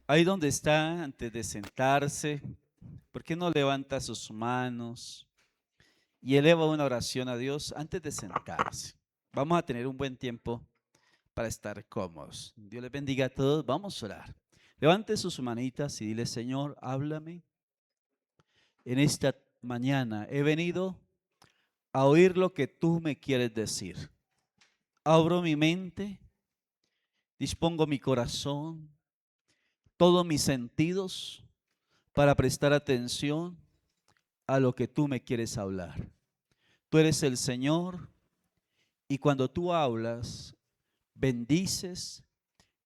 Ahí donde está, antes de sentarse, ¿por qué no levanta sus manos y eleva una oración a Dios antes de sentarse? Vamos a tener un buen tiempo para estar cómodos. Dios les bendiga a todos. Vamos a orar. Levante sus manitas y dile, Señor, háblame. En esta mañana he venido a oír lo que tú me quieres decir. Abro mi mente, dispongo mi corazón, todos mis sentidos para prestar atención a lo que tú me quieres hablar. Tú eres el Señor y cuando tú hablas, bendices,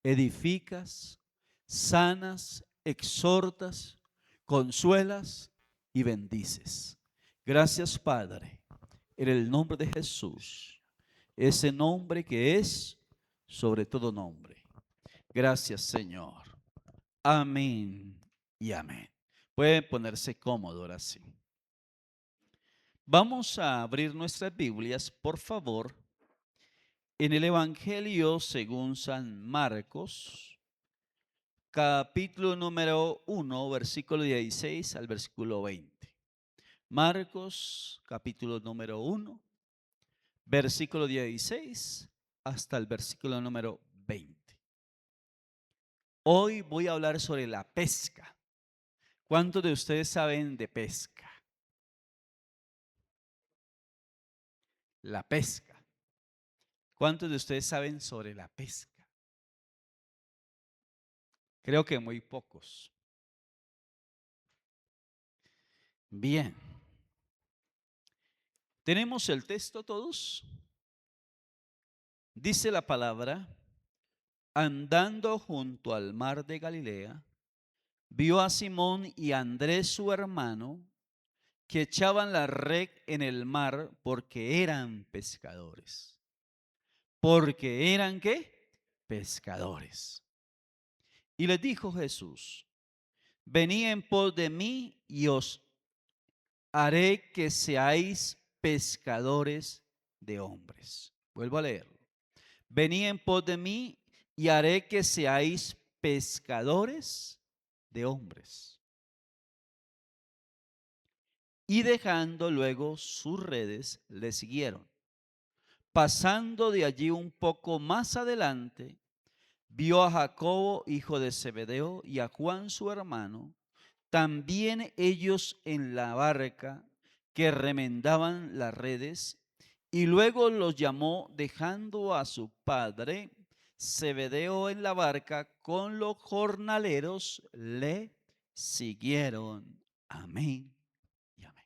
edificas, sanas, exhortas, consuelas y bendices. Gracias, Padre, en el nombre de Jesús, ese nombre que es sobre todo nombre. Gracias, Señor. Amén y amén. Pueden ponerse cómodos ahora sí. Vamos a abrir nuestras Biblias, por favor, en el Evangelio según San Marcos, capítulo número 1, versículo 16 al versículo 20. Marcos, capítulo número 1, versículo 16 hasta el versículo número 20. Hoy voy a hablar sobre la pesca. ¿Cuántos de ustedes saben de pesca? La pesca. ¿Cuántos de ustedes saben sobre la pesca? Creo que muy pocos. Bien. ¿Tenemos el texto todos? Dice la palabra, andando junto al mar de Galilea, vio a Simón y a Andrés su hermano, que echaban la red en el mar porque eran pescadores. Porque eran ¿qué? Pescadores. Y les dijo Jesús, venid en pos de mí y os haré que seáis pescadores de hombres. Vuelvo a leerlo. Venid en pos de mí y haré que seáis pescadores de hombres. Y dejando luego sus redes, le siguieron. Pasando de allí un poco más adelante, vio a Jacobo, hijo de Zebedeo, y a Juan su hermano, también ellos en la barca, que remendaban las redes, y luego los llamó dejando a su padre Zebedeo en la barca con los jornaleros, le siguieron. Amén y amén.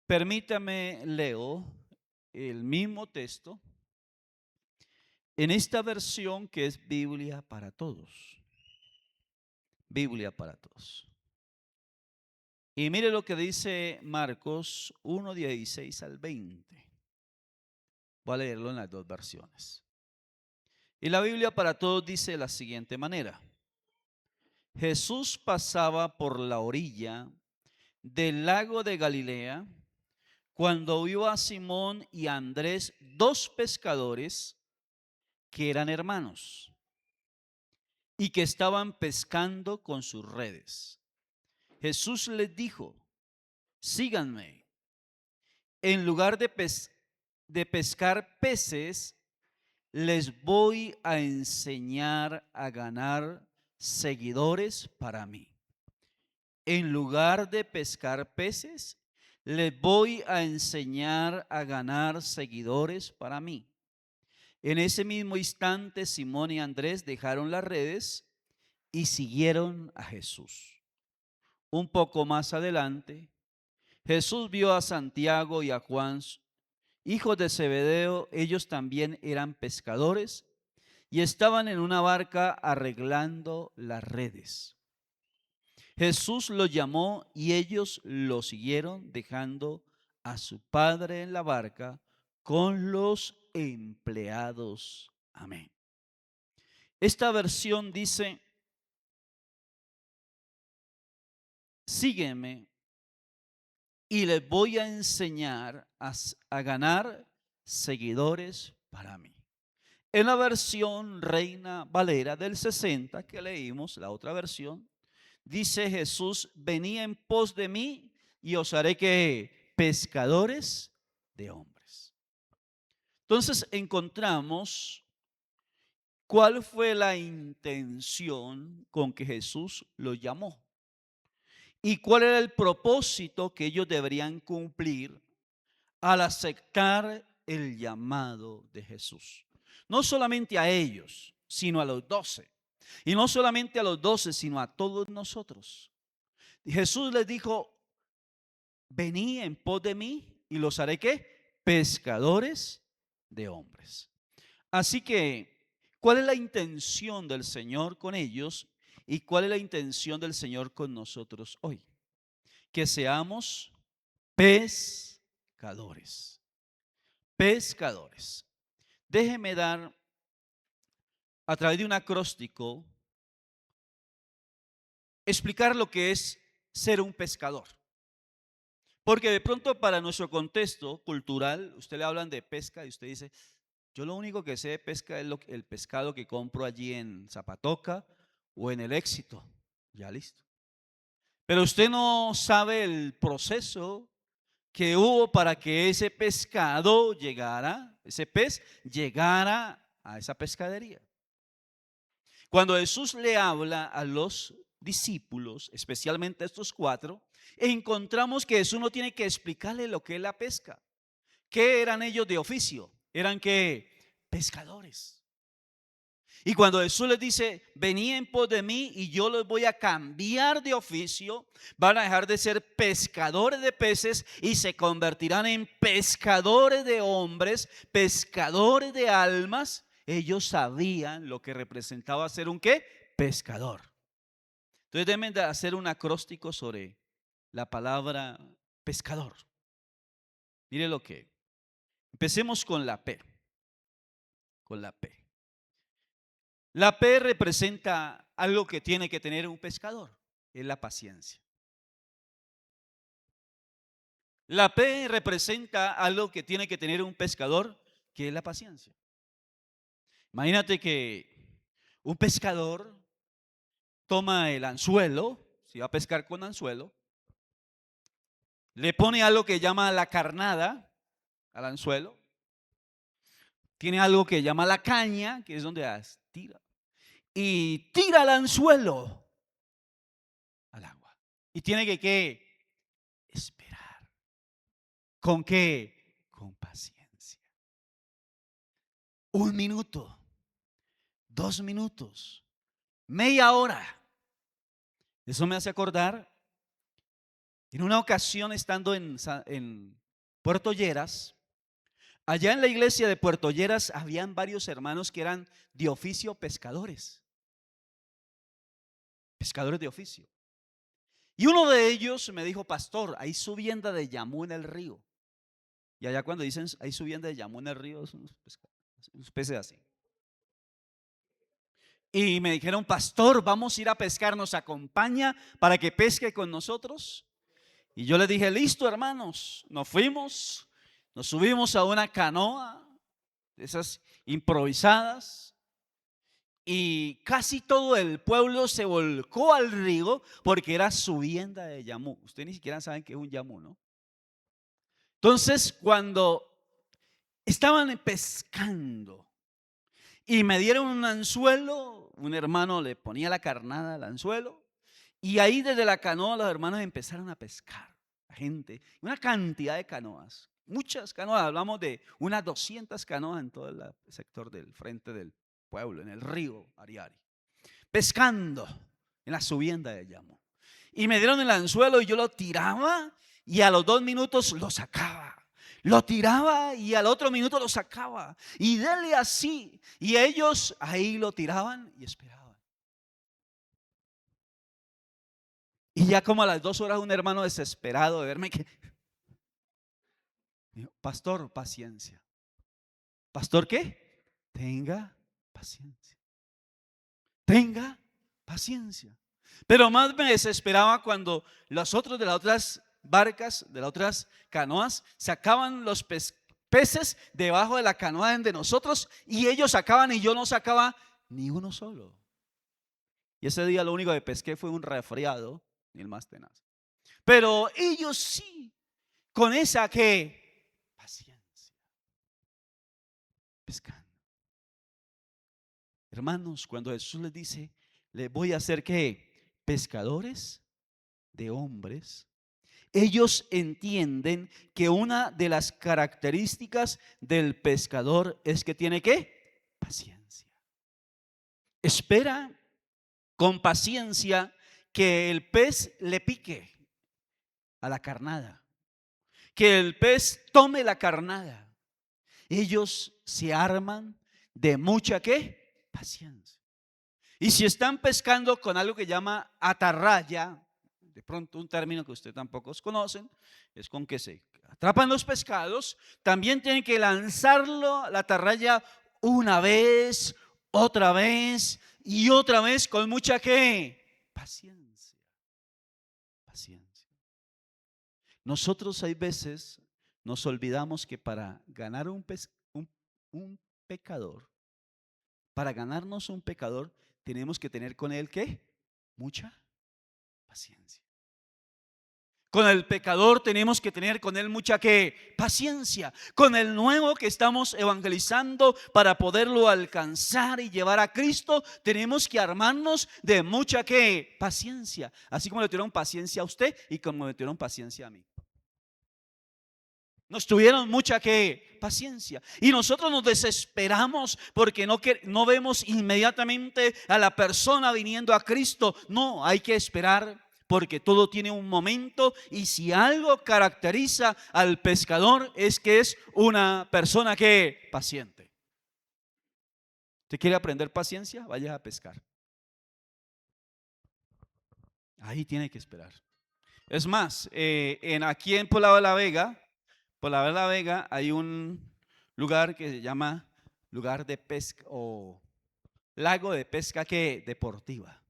Permítame, leo el mismo texto en esta versión que es Biblia para todos. Biblia para todos. Y mire lo que dice Marcos 1:16 al 20. Voy a leerlo en las dos versiones. Y la Biblia para todos dice de la siguiente manera. Jesús pasaba por la orilla del lago de Galilea cuando vio a Simón y a Andrés, dos pescadores que eran hermanos y que estaban pescando con sus redes. Jesús les dijo, síganme. En lugar de pescar peces, les voy a enseñar a ganar seguidores para mí. En lugar de pescar peces, les voy a enseñar a ganar seguidores para mí. En ese mismo instante, Simón y Andrés dejaron las redes y siguieron a Jesús. Un poco más adelante, Jesús vio a Santiago y a Juan, hijos de Zebedeo. Ellos también eran pescadores y estaban en una barca arreglando las redes. Jesús los llamó y ellos lo siguieron, dejando a su padre en la barca con los empleados. Amén. Esta versión dice, sígueme y les voy a enseñar a ganar seguidores para mí. En la versión Reina Valera del 60 que leímos, la otra versión, dice Jesús: venid en pos de mí y os haré que pescadores de hombres. Entonces encontramos cuál fue la intención con que Jesús los llamó y cuál era el propósito que ellos deberían cumplir al aceptar el llamado de Jesús. No solamente a ellos, sino a los 12. Y no solamente a los 12, sino a todos nosotros. Jesús les dijo: venid en pos de mí y los haré ¿qué? Pescadores de hombres. Así que, ¿cuál es la intención del Señor con ellos y cuál es la intención del Señor con nosotros hoy? Que seamos pescadores. Pescadores. Déjeme dar a través de un acróstico, explicar lo que es ser un pescador. Porque de pronto para nuestro contexto cultural, usted le hablan de pesca y usted dice: yo lo único que sé de pesca es el pescado que compro allí en Zapatoca o en el Éxito. Ya listo. Pero usted no sabe el proceso que hubo para que ese pescado llegara, ese pez llegara a esa pescadería. Cuando Jesús le habla a los discípulos, especialmente a estos 4, encontramos que Jesús no tiene que explicarle lo que es la pesca. ¿Qué eran ellos de oficio? Eran que pescadores. Y cuando Jesús les dice: venid en pos de mí y yo los voy a cambiar de oficio, van a dejar de ser pescadores de peces y se convertirán en pescadores de hombres, pescadores de almas. Ellos sabían lo que representaba ser un ¿qué? Pescador. Entonces deben de hacer un acróstico sobre la palabra pescador. Mire lo que. Empecemos con la P. Con la P. La P representa algo que tiene que tener un pescador, es la paciencia. La P representa algo que tiene que tener un pescador, que es la paciencia. Imagínate que un pescador toma el anzuelo, si va a pescar con anzuelo, le pone algo que llama la carnada al anzuelo, tiene algo que llama la caña, que es donde tira, y tira el anzuelo al agua. Y tiene que esperar. ¿Con qué? Con paciencia. 1 minuto, 2 minutos, media hora. Eso me hace acordar en una ocasión estando en Puerto Lleras. Allá en la iglesia de Puerto Lleras habían varios hermanos que eran de oficio pescadores. Pescadores de oficio. Y uno de ellos me dijo: pastor, hay subienda de yamú en el río. Y allá cuando dicen hay subienda de yamú en el río, son unos peces así. Y me dijeron: pastor, vamos a ir a pescar, ¿nos acompaña para que pesque con nosotros? Y yo les dije: listo, hermanos. Nos fuimos, nos subimos a una canoa, de esas improvisadas, y casi todo el pueblo se volcó al río porque era subienda de yamú. Ustedes ni siquiera saben qué es un yamú, ¿no? Entonces, cuando estaban pescando y me dieron un anzuelo, un hermano le ponía la carnada al anzuelo, y ahí desde la canoa los hermanos empezaron a pescar. La gente, una cantidad de canoas, muchas canoas, hablamos de unas 200 canoas en todo el sector del frente del pueblo, en el río Ariari, pescando en la subienda de Yamo. Y me dieron el anzuelo y yo lo tiraba y a los 2 minutos lo sacaba. Lo tiraba y al otro minuto lo sacaba. Y dele así. Y ellos ahí lo tiraban y esperaban. Y ya como a las 2 horas un hermano desesperado de verme que dijo: pastor, paciencia. ¿Pastor qué? Tenga paciencia. Tenga paciencia. Pero más me desesperaba cuando los otros de las otras barcas, de las otras canoas, sacaban los peces debajo de la canoa de nosotros y ellos sacaban y yo no sacaba ni uno solo. Y ese día lo único que pesqué fue un resfriado, ni el más tenaz. Pero ellos sí, con esa que paciencia, pescando. Hermanos, cuando Jesús les dice, les voy a hacer que pescadores de hombres, ellos entienden que una de las características del pescador es que tiene ¿qué? Paciencia. Espera con paciencia que el pez le pique a la carnada, que el pez tome la carnada. Ellos se arman de mucha ¿qué? Paciencia. Y si están pescando con algo que llama atarraya, de pronto un término que ustedes tampoco conocen, es con que se atrapan los pescados, también tienen que lanzarlo la atarraya una vez, otra vez y otra vez con mucha ¿qué? Paciencia. Paciencia. Nosotros hay veces nos olvidamos que para ganar un pecador, para ganarnos un pecador, tenemos que tener con él ¿qué? Mucha paciencia. Con el pecador tenemos que tener con él mucha ¿qué? Paciencia. Con el nuevo que estamos evangelizando para poderlo alcanzar y llevar a Cristo, tenemos que armarnos de mucha ¿qué? Paciencia. Así como le tuvieron paciencia a usted y como le tuvieron paciencia a mí. Nos tuvieron mucha ¿qué? Paciencia. Y nosotros nos desesperamos porque no vemos inmediatamente a la persona viniendo a Cristo. No, hay que esperar porque todo tiene un momento. Y si algo caracteriza al pescador es que es una persona que paciente. ¿Usted quiere aprender paciencia? Vaya a pescar. Ahí tiene que esperar. Es más, aquí en Poblado de la Vega, por la Vega hay un lugar que se llama lugar de pesca o lago de pesca que deportiva.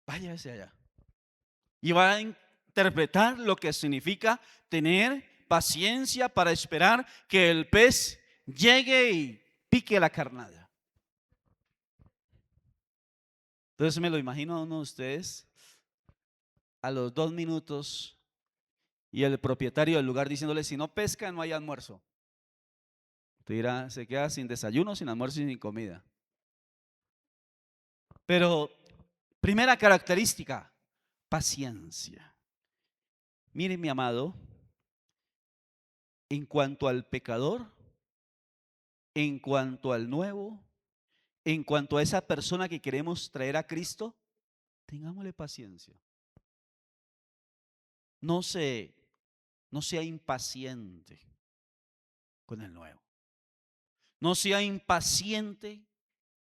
Váyase allá y va a interpretar lo que significa tener paciencia para esperar que el pez llegue y pique la carnada. Entonces me lo imagino a uno de ustedes a los 2 minutos y el propietario del lugar diciéndole: si no pesca no hay almuerzo. Usted dirá, se queda sin desayuno, sin almuerzo y sin comida. Pero primera característica, paciencia. Mire, mi amado, en cuanto al pecador, en cuanto al nuevo, en cuanto a esa persona que queremos traer a Cristo, tengámosle paciencia. No sea impaciente con el nuevo. No sea impaciente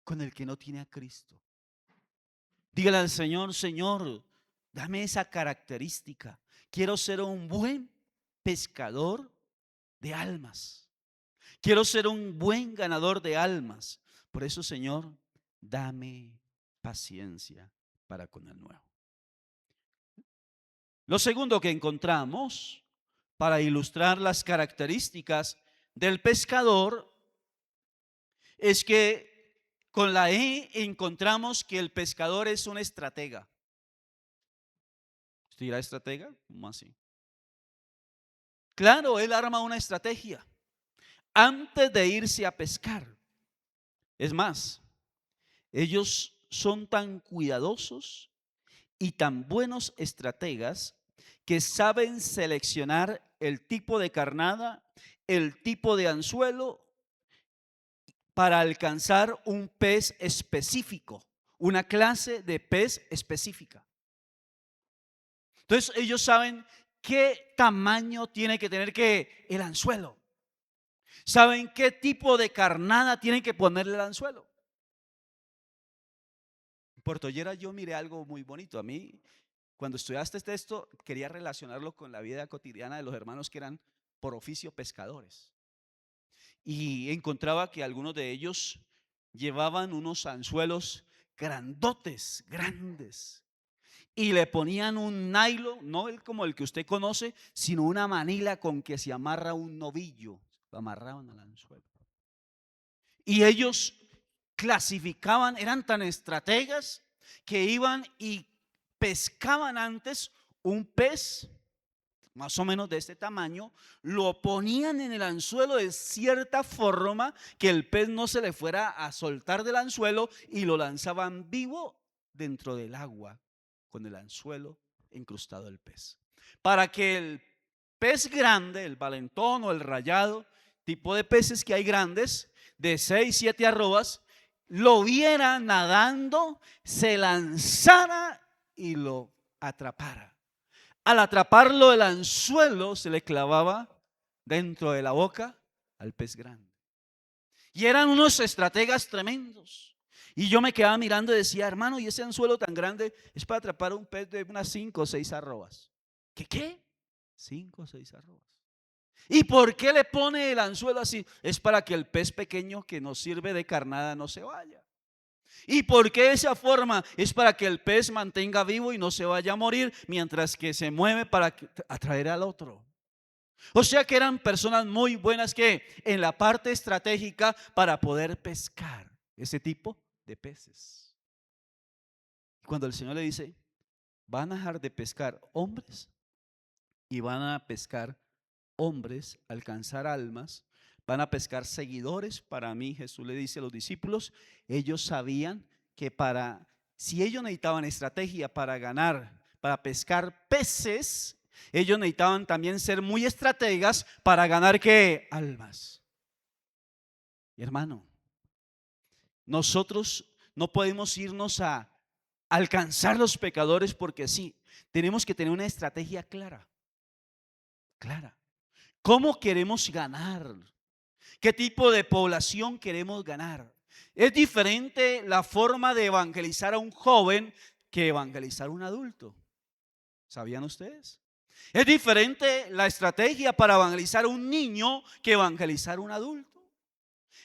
con el que no tiene a Cristo. Dígale al Señor: Señor, dame esa característica. Quiero ser un buen pescador de almas. Quiero ser un buen ganador de almas. Por eso, Señor, dame paciencia para con el nuevo. Lo segundo que encontramos para ilustrar las características del pescador es que con la E encontramos que el pescador es un estratega. ¿Usted dirá estratega? ¿Cómo así? Claro, él arma una estrategia antes de irse a pescar. Es más, ellos son tan cuidadosos y tan buenos estrategas que saben seleccionar el tipo de carnada, el tipo de anzuelo para alcanzar un pez específico, una clase de pez específica. Entonces ellos saben qué tamaño tiene que tener el anzuelo. Saben qué tipo de carnada tienen que ponerle el anzuelo. En Puerto Lleras yo miré algo muy bonito. A mí, cuando estudiaste este texto, quería relacionarlo con la vida cotidiana de los hermanos que eran por oficio pescadores. Y encontraba que algunos de ellos llevaban unos anzuelos grandotes, grandes, y le ponían un nylon, no como el que usted conoce, sino una manila con que se amarra un novillo. lo amarraban al anzuelo. Y ellos clasificaban, eran tan estrategas que iban y pescaban antes un pez más o menos de este tamaño, lo ponían en el anzuelo de cierta forma que el pez no se le fuera a soltar del anzuelo y lo lanzaban vivo dentro del agua con el anzuelo incrustado el pez. Para que el pez grande, el valentón o el rayado, tipo de peces que hay grandes, de 6, 7 arrobas, lo viera nadando, se lanzara y lo atrapara. Al atraparlo el anzuelo se le clavaba dentro de la boca al pez grande. Y eran unos estrategas tremendos. Y yo me quedaba mirando y decía, hermano, y ese anzuelo tan grande es para atrapar un pez de unas 5 o 6 arrobas. ¿Qué? 5 o 6 arrobas. ¿Y por qué le pone el anzuelo así? Es para que el pez pequeño que nos sirve de carnada no se vaya. ¿Y por qué esa forma? Es para que el pez mantenga vivo y no se vaya a morir mientras que se mueve para atraer al otro. O sea que eran personas muy buenas que en la parte estratégica para poder pescar ese tipo de peces. Cuando el Señor le dice, van a dejar de pescar hombres y van a pescar hombres, alcanzar almas, van a pescar seguidores para mí. Jesús le dice a los discípulos, ellos sabían que si ellos necesitaban estrategia para ganar, para pescar peces, ellos necesitaban también ser muy estrategas para ganar ¿qué? Almas. Y hermano, nosotros no podemos irnos a alcanzar los pecadores porque sí, tenemos que tener una estrategia clara. ¿Cómo queremos ganar? ¿Qué tipo de población queremos ganar? Es diferente la forma de evangelizar a un joven que evangelizar a un adulto. ¿Sabían ustedes? Es diferente la estrategia para evangelizar a un niño que evangelizar a un adulto.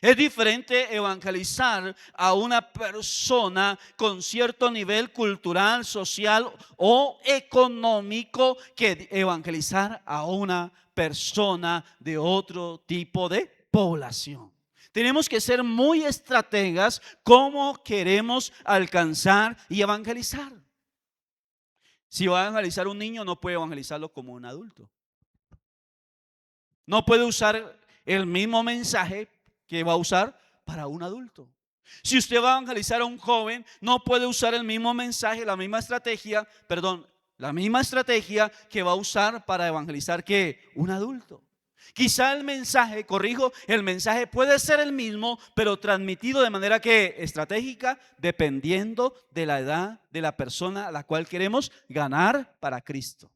Es diferente evangelizar a una persona con cierto nivel cultural, social o económico que evangelizar a una persona de otro tipo de población. Tenemos que ser muy estrategas cómo queremos alcanzar y evangelizar. Si va a evangelizar un niño, no puede evangelizarlo como un adulto. No puede usar el mismo mensaje que va a usar para un adulto. Si usted va a evangelizar a un joven, no puede usar el mismo mensaje, la misma estrategia que va a usar para evangelizar que un adulto. Quizá el mensaje, el mensaje puede ser el mismo, pero transmitido de manera que estratégica, dependiendo de la edad de la persona a la cual queremos ganar para Cristo.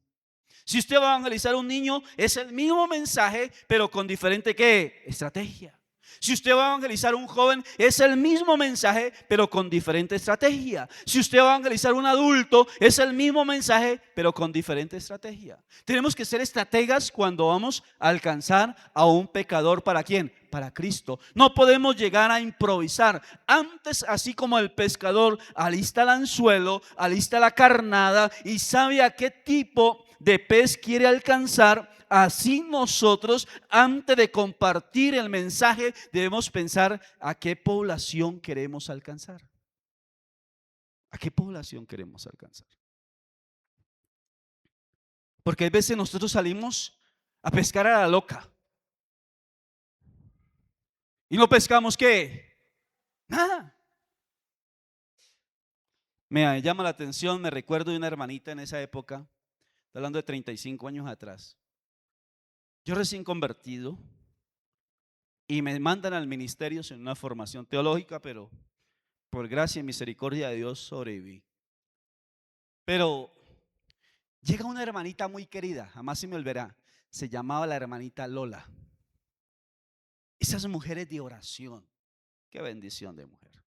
Si usted va a evangelizar a un niño, es el mismo mensaje, pero con diferente ¿qué? Estrategia. Si usted va a evangelizar a un joven, es el mismo mensaje, pero con diferente estrategia. Si usted va a evangelizar a un adulto, es el mismo mensaje, pero con diferente estrategia. Tenemos que ser estrategas cuando vamos a alcanzar a un pecador. ¿Para quién? Para Cristo. No podemos llegar a improvisar. Antes, así como el pescador alista el anzuelo, alista la carnada y sabe a qué tipo de pez quiere alcanzar, así nosotros, antes de compartir el mensaje, debemos pensar a qué población queremos alcanzar. ¿A qué población queremos alcanzar? Porque a veces nosotros salimos a pescar a la loca y no pescamos ¿qué? Nada. Me llama la atención, me recuerdo de una hermanita en esa época, hablando de 35 años atrás. Yo recién convertido y me mandan al ministerio sin una formación teológica, pero por gracia y misericordia de Dios sobreviví. Pero llega una hermanita muy querida, jamás se me olvidará, se llamaba la hermanita Lola. Esas mujeres de oración, qué bendición de mujer.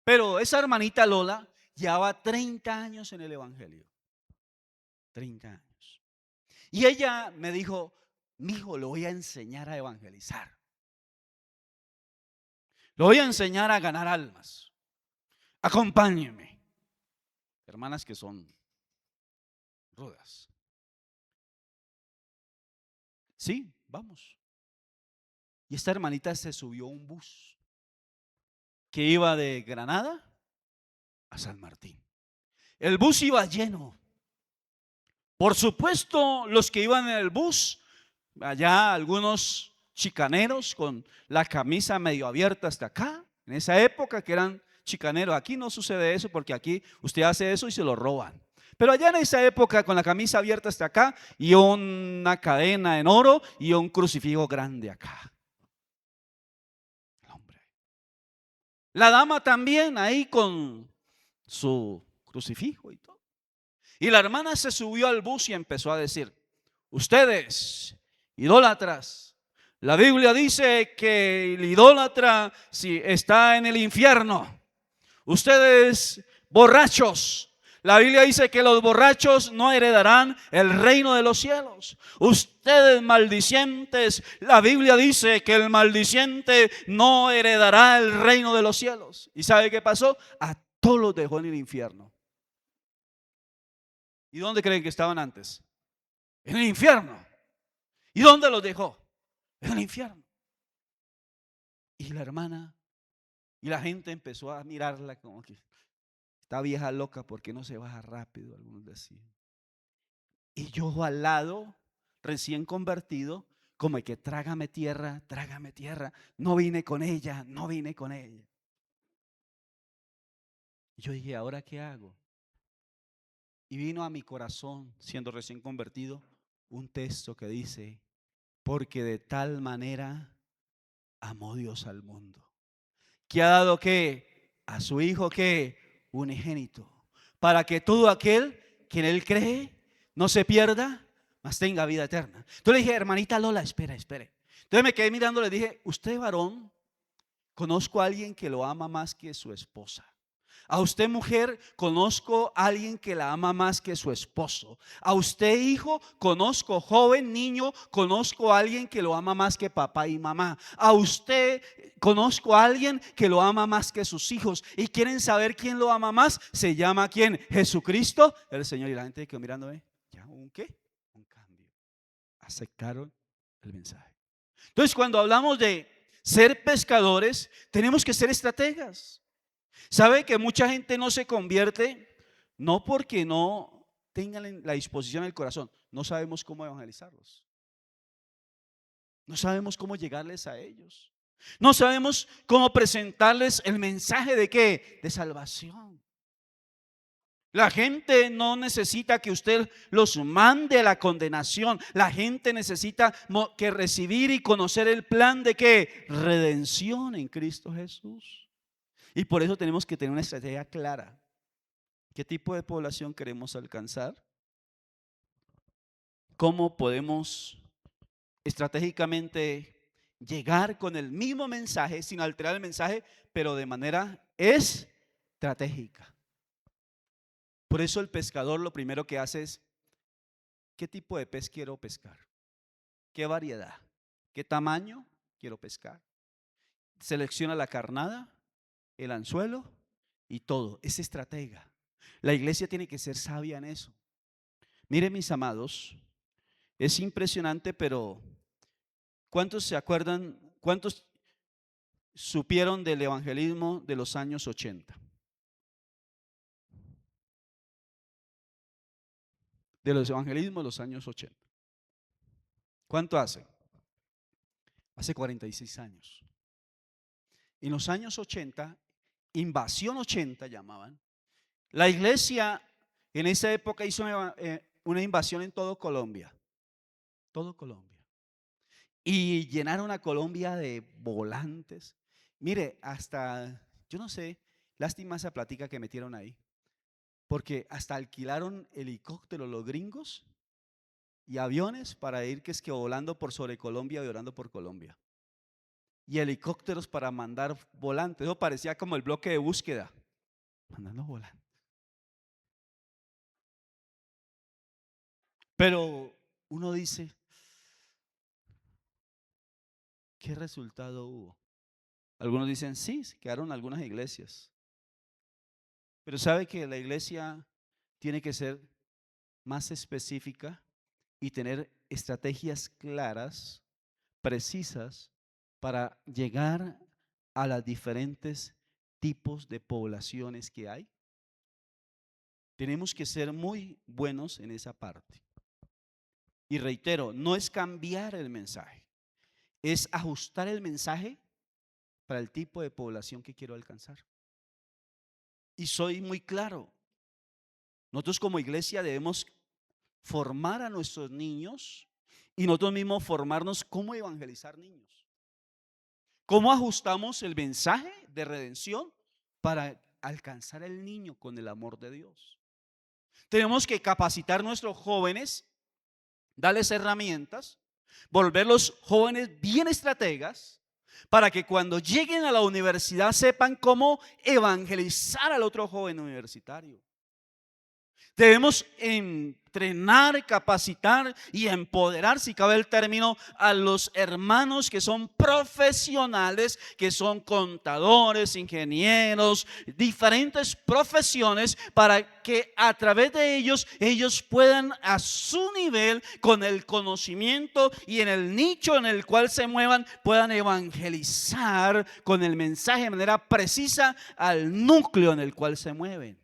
Pero esa hermanita Lola llevaba 30 años en el evangelio, 30 años. Y ella me dijo, mijo, lo voy a enseñar a evangelizar. Lo voy a enseñar a ganar almas. Acompáñeme. Hermanas que son rudas. Sí, vamos. Y esta hermanita se subió a un bus que iba de Granada a San Martín. El bus iba lleno. Por supuesto, los que iban en el bus, allá algunos chicaneros con la camisa medio abierta hasta acá, en esa época que eran chicaneros. Aquí no sucede eso porque aquí usted hace eso y se lo roban. Pero allá en esa época con la camisa abierta hasta acá y una cadena en oro y un crucifijo grande acá. El hombre. La dama también ahí con su crucifijo y todo. Y la hermana se subió al bus y empezó a decir: ustedes, idólatras, la Biblia dice que el idólatra si está en el infierno. Ustedes, borrachos, la Biblia dice que los borrachos no heredarán el reino de los cielos. Ustedes, maldicientes, la Biblia dice que el maldiciente no heredará el reino de los cielos. ¿Y sabe qué pasó? A todos los dejó en el infierno. ¿Y dónde creen que estaban antes? En el infierno. ¿Y dónde los dejó? En el infierno. Y la hermana y la gente empezó a mirarla como que está vieja loca, porque no se baja rápido, algunos decían. Y yo al lado, recién convertido, como el que trágame tierra, no vine con ella, no vine con ella. Y yo dije, ¿ahora qué hago? Y vino a mi corazón, siendo recién convertido, un texto que dice: porque de tal manera amó Dios al mundo, que ha dado que a su Hijo que unigénito, para que todo aquel que en Él cree no se pierda, mas tenga vida eterna. Entonces le dije: hermanita Lola, espere. Entonces me quedé mirando, le dije: usted, varón, conozco a alguien que lo ama más que su esposa. A usted, mujer, conozco a alguien que la ama más que su esposo. A usted, hijo, conozco, joven, niño, conozco a alguien que lo ama más que papá y mamá. A usted conozco a alguien que lo ama más que sus hijos. ¿Y quieren saber quién lo ama más? Se llama ¿quién? Jesucristo, el Señor. Y la gente quedó mirándome. ¿Ya un qué? Un cambio. Aceptaron el mensaje. Entonces, cuando hablamos de ser pescadores, tenemos que ser estrategas. ¿Sabe que mucha gente no se convierte? No porque no tengan la disposición en el corazón, no sabemos cómo evangelizarlos. No sabemos cómo llegarles a ellos. No sabemos cómo presentarles el mensaje de ¿qué? De salvación. La gente no necesita que usted los mande a la condenación. La gente necesita que recibir y conocer el plan de ¿qué? Redención en Cristo Jesús. Y por eso tenemos que tener una estrategia clara. ¿Qué tipo de población queremos alcanzar? ¿Cómo podemos estratégicamente llegar con el mismo mensaje, sin alterar el mensaje, pero de manera estratégica? Por eso el pescador lo primero que hace es: ¿qué tipo de pez quiero pescar? ¿Qué variedad? ¿Qué tamaño quiero pescar? Selecciona la carnada, el anzuelo y todo. Es estratega. La iglesia tiene que ser sabia en eso. Miren, mis amados, es impresionante, pero ¿cuántos se acuerdan? ¿Cuántos supieron del evangelismo de los años 80? De los evangelismos de los años 80. ¿Cuánto hace? Hace 46 años. En los años 80, invasión 80 llamaban, la iglesia en esa época hizo una invasión en todo Colombia. Todo Colombia. Y llenaron a Colombia de volantes. Mire, hasta, yo no sé, lástima esa plática que metieron ahí, porque hasta alquilaron helicópteros los gringos y aviones para ir que es que volando por sobre Colombia y orando por Colombia. Y helicópteros para mandar volantes. Eso parecía como el bloque de búsqueda, mandando volantes. Pero uno dice, ¿qué resultado hubo? Algunos dicen, sí, se quedaron algunas iglesias. Pero sabe que la iglesia tiene que ser más específica y tener estrategias claras, precisas, para llegar a los diferentes tipos de poblaciones que hay? Tenemos que ser muy buenos en esa parte. Y reitero, no es cambiar el mensaje, es ajustar el mensaje para el tipo de población que quiero alcanzar. Y soy muy claro, nosotros como iglesia debemos formar a nuestros niños y nosotros mismos formarnos cómo evangelizar niños. ¿Cómo ajustamos el mensaje de redención para alcanzar al niño con el amor de Dios? Tenemos que capacitar a nuestros jóvenes, darles herramientas, volverlos jóvenes bien estrategas, para que cuando lleguen a la universidad sepan cómo evangelizar al otro joven universitario. Debemos entrenar, capacitar y empoderar, si cabe el término, a los hermanos que son profesionales, que son contadores, ingenieros, diferentes profesiones, para que a través de ellos puedan a su nivel, con el conocimiento y en el nicho en el cual se muevan, puedan evangelizar con el mensaje de manera precisa al núcleo en el cual se mueven.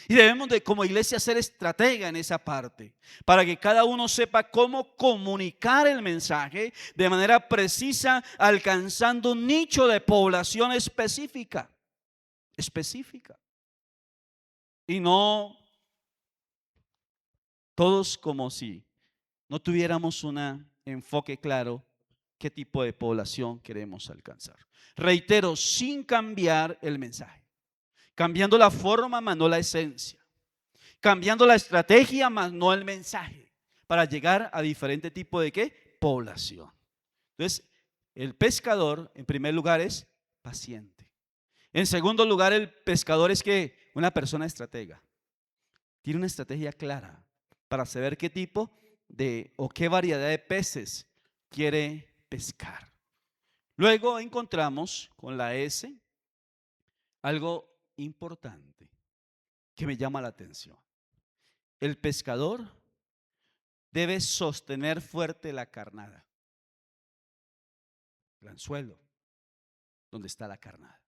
Y debemos de como iglesia ser estratega en esa parte, para que cada uno sepa cómo comunicar el mensaje de manera precisa, alcanzando un nicho de población específica. Y no todos como si no tuviéramos un enfoque claro qué tipo de población queremos alcanzar. Reitero, sin cambiar el mensaje, cambiando la forma, mas no la esencia. Cambiando la estrategia, más no el mensaje, para llegar a diferente tipo de ¿qué? Población. Entonces, el pescador, en primer lugar, es paciente. En segundo lugar, el pescador es que una persona estratega. Tiene una estrategia clara para saber qué tipo de o qué variedad de peces quiere pescar. Luego encontramos con la S algo importante que me llama la atención. El pescador debe sostener fuerte la carnada, el anzuelo, donde está la carnada.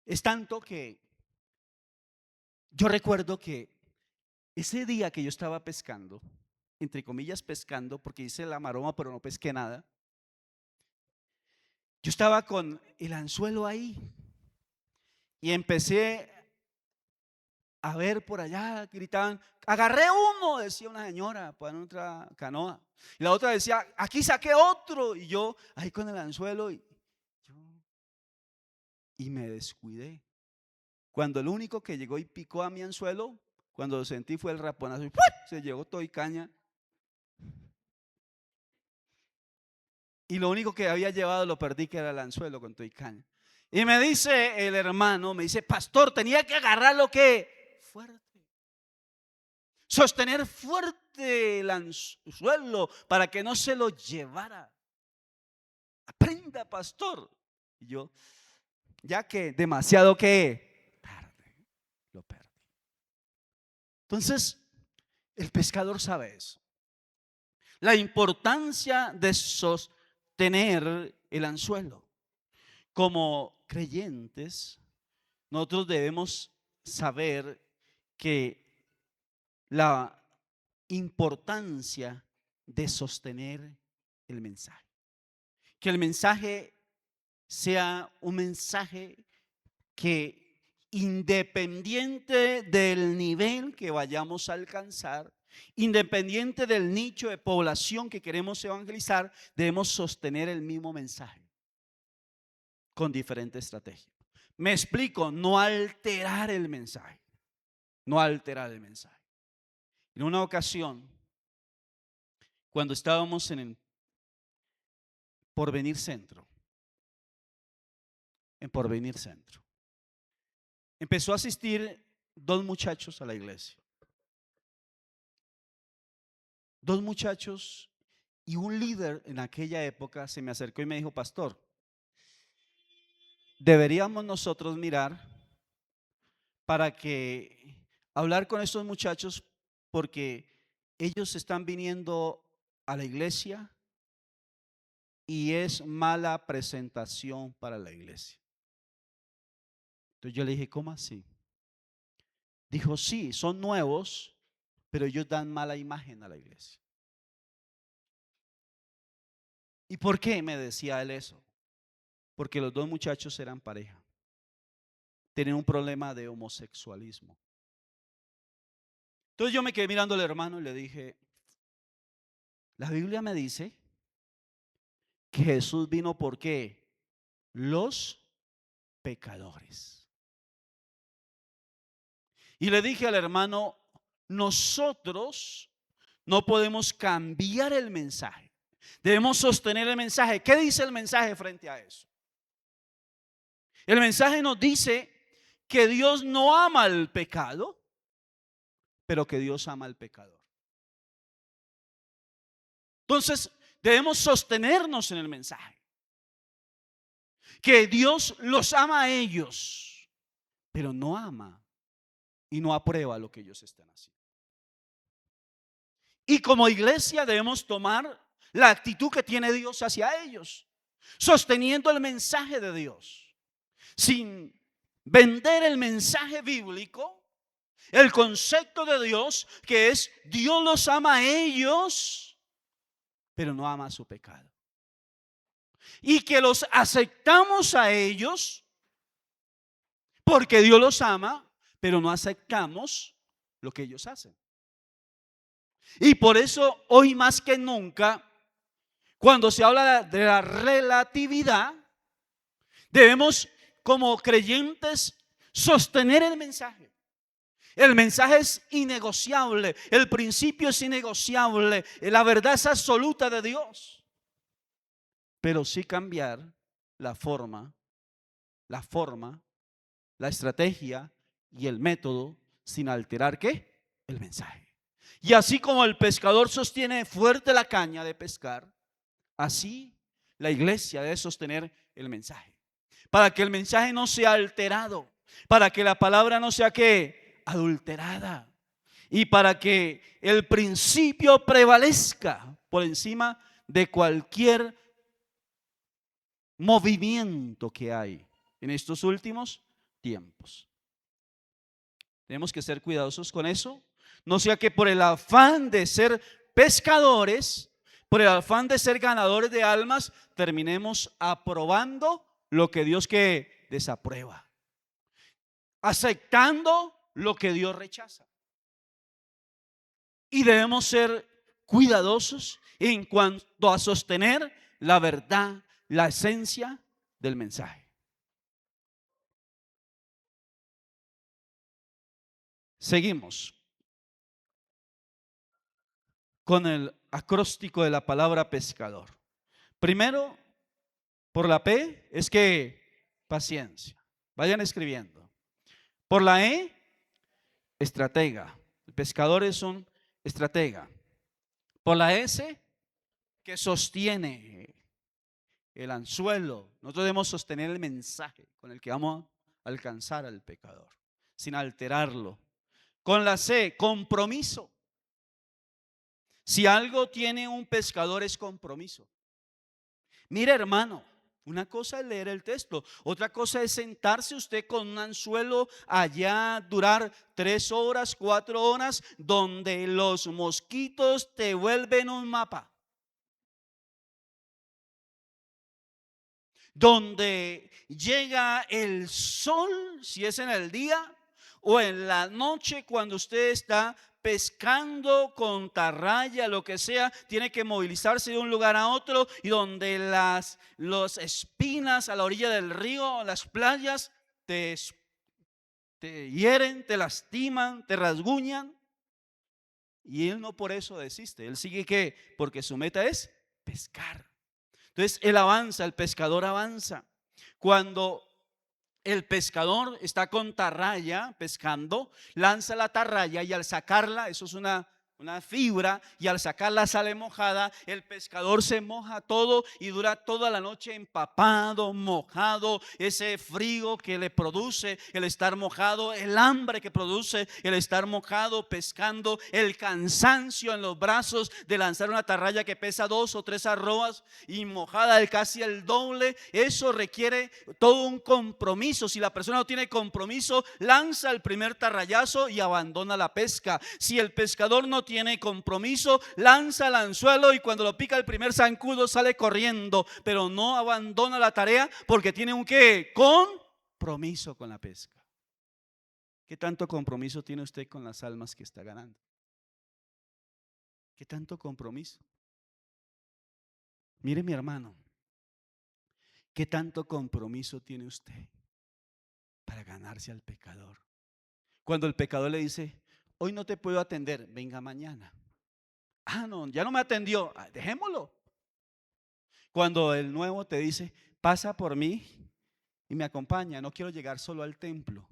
Es tanto que yo recuerdo que ese día que yo estaba pescando, entre comillas pescando, porque hice la maroma pero no pesqué nada, yo estaba con el anzuelo ahí y empecé a ver por allá, gritaban, agarré uno, decía una señora por en otra canoa. Y la otra decía, aquí saqué otro. Y yo ahí con el anzuelo y me descuidé. Cuando el único que llegó y picó a mi anzuelo, cuando lo sentí fue el raponazo. Y ¡pum! Se llevó todo y caña. Y lo único que había llevado lo perdí, que era el anzuelo con todo y caña. Y me dice el hermano, me dice, pastor, tenía que agarrarlo que fuerte. Sostener fuerte el anzuelo para que no se lo llevara. Aprenda, pastor. Y yo, ya que demasiado que tarde, lo perdí. Entonces, el pescador sabe eso. La importancia de sostener el anzuelo. Como creyentes, nosotros debemos saber que la importancia de sostener el mensaje. Que el mensaje sea un mensaje que, independiente del nivel que vayamos a alcanzar, independiente del nicho de población que queremos evangelizar, debemos sostener el mismo mensaje con diferentes estrategias. Me explico, no alterar el mensaje, no alterar el mensaje. En una ocasión, cuando estábamos en el Porvenir Centro, empezó a asistir dos muchachos a la iglesia. Dos muchachos y un líder en aquella época se me acercó y me dijo, pastor, deberíamos nosotros mirar para que hablar con estos muchachos, porque ellos están viniendo a la iglesia y es mala presentación para la iglesia. Entonces yo le dije, ¿cómo así? Dijo, sí, son nuevos, pero ellos dan mala imagen a la iglesia. ¿Y por qué me decía él eso? Porque los dos muchachos eran pareja. Tenían un problema de homosexualismo. Entonces yo me quedé mirando al hermano y le dije, la Biblia me dice que Jesús vino por qué? Los pecadores. Y le dije al hermano, nosotros no podemos cambiar el mensaje. Debemos sostener el mensaje. ¿Qué dice el mensaje frente a eso? El mensaje nos dice que Dios no ama el pecado, pero que Dios ama al pecador. Entonces, debemos sostenernos en el mensaje. Que Dios los ama a ellos, pero no ama y no aprueba lo que ellos están haciendo. Y como iglesia debemos tomar la actitud que tiene Dios hacia ellos, sosteniendo el mensaje de Dios, sin vender el mensaje bíblico, el concepto de Dios, que es Dios los ama a ellos, pero no ama su pecado. Y que los aceptamos a ellos porque Dios los ama, pero no aceptamos lo que ellos hacen. Y por eso hoy más que nunca, cuando se habla de la relatividad, debemos como creyentes sostener el mensaje. El mensaje es innegociable, el principio es innegociable, la verdad es absoluta de Dios. Pero sí cambiar la forma, la estrategia y el método sin alterar ¿qué? El mensaje. Y así como el pescador sostiene fuerte la caña de pescar, así la iglesia debe sostener el mensaje. Para que el mensaje no sea alterado, para que la palabra no sea ¿qué? Adulterada. Y para que el principio prevalezca por encima de cualquier movimiento que hay en estos últimos tiempos. Tenemos que ser cuidadosos con eso. No sea que por el afán de ser pescadores, por el afán de ser ganadores de almas, terminemos aprobando lo que Dios que desaprueba, aceptando lo que Dios rechaza. Y debemos ser cuidadosos en cuanto a sostener la verdad, la esencia del mensaje. Seguimos con el acróstico de la palabra pescador. Primero, por la P es que paciencia. Vayan escribiendo. Por la E, estratega. El pescador es un estratega. Por la S, que sostiene el anzuelo. Nosotros debemos sostener el mensaje con el que vamos a alcanzar al pecador, sin alterarlo. Con la C, compromiso. Si algo tiene un pescador es compromiso. Mire, hermano, una cosa es leer el texto, otra cosa es sentarse usted con un anzuelo allá, durar 3 horas, 4 horas, donde los mosquitos te vuelven un mapa. Donde llega el sol, si es en el día o en la noche, cuando usted está pescando con tarraya, lo que sea, tiene que movilizarse de un lugar a otro, y donde las espinas a la orilla del río, las playas, te hieren, te lastiman, te rasguñan. Y él no por eso desiste, él sigue ¿qué? Porque su meta es pescar. Entonces él avanza, el pescador avanza. Cuando el pescador está con tarraya pescando, lanza la tarraya y al sacarla, eso es una una fibra, y al sacarla sale mojada. El pescador se moja todo y dura toda la noche empapado, mojado. Ese frío que le produce el estar mojado, el hambre que produce el estar mojado pescando, el cansancio en los brazos de lanzar una atarraya que pesa 2 o 3 arrobas y mojada casi el doble. Eso requiere todo un compromiso. Si la persona no tiene compromiso, lanza el primer tarrayazo y abandona la pesca. Si el pescador no tiene compromiso, lanza el anzuelo y cuando lo pica el primer zancudo sale corriendo, pero no abandona la tarea porque tiene un ¿qué? Compromiso con la pesca. ¿Qué tanto compromiso tiene usted con las almas que está ganando? ¿Qué tanto compromiso? Mire, mi hermano, ¿qué tanto compromiso tiene usted para ganarse al pecador? Cuando el pecador le dice: hoy no te puedo atender, venga mañana. Ah, no, ya no me atendió, dejémoslo. Cuando el nuevo te dice: pasa por mí y me acompaña, no quiero llegar solo al templo.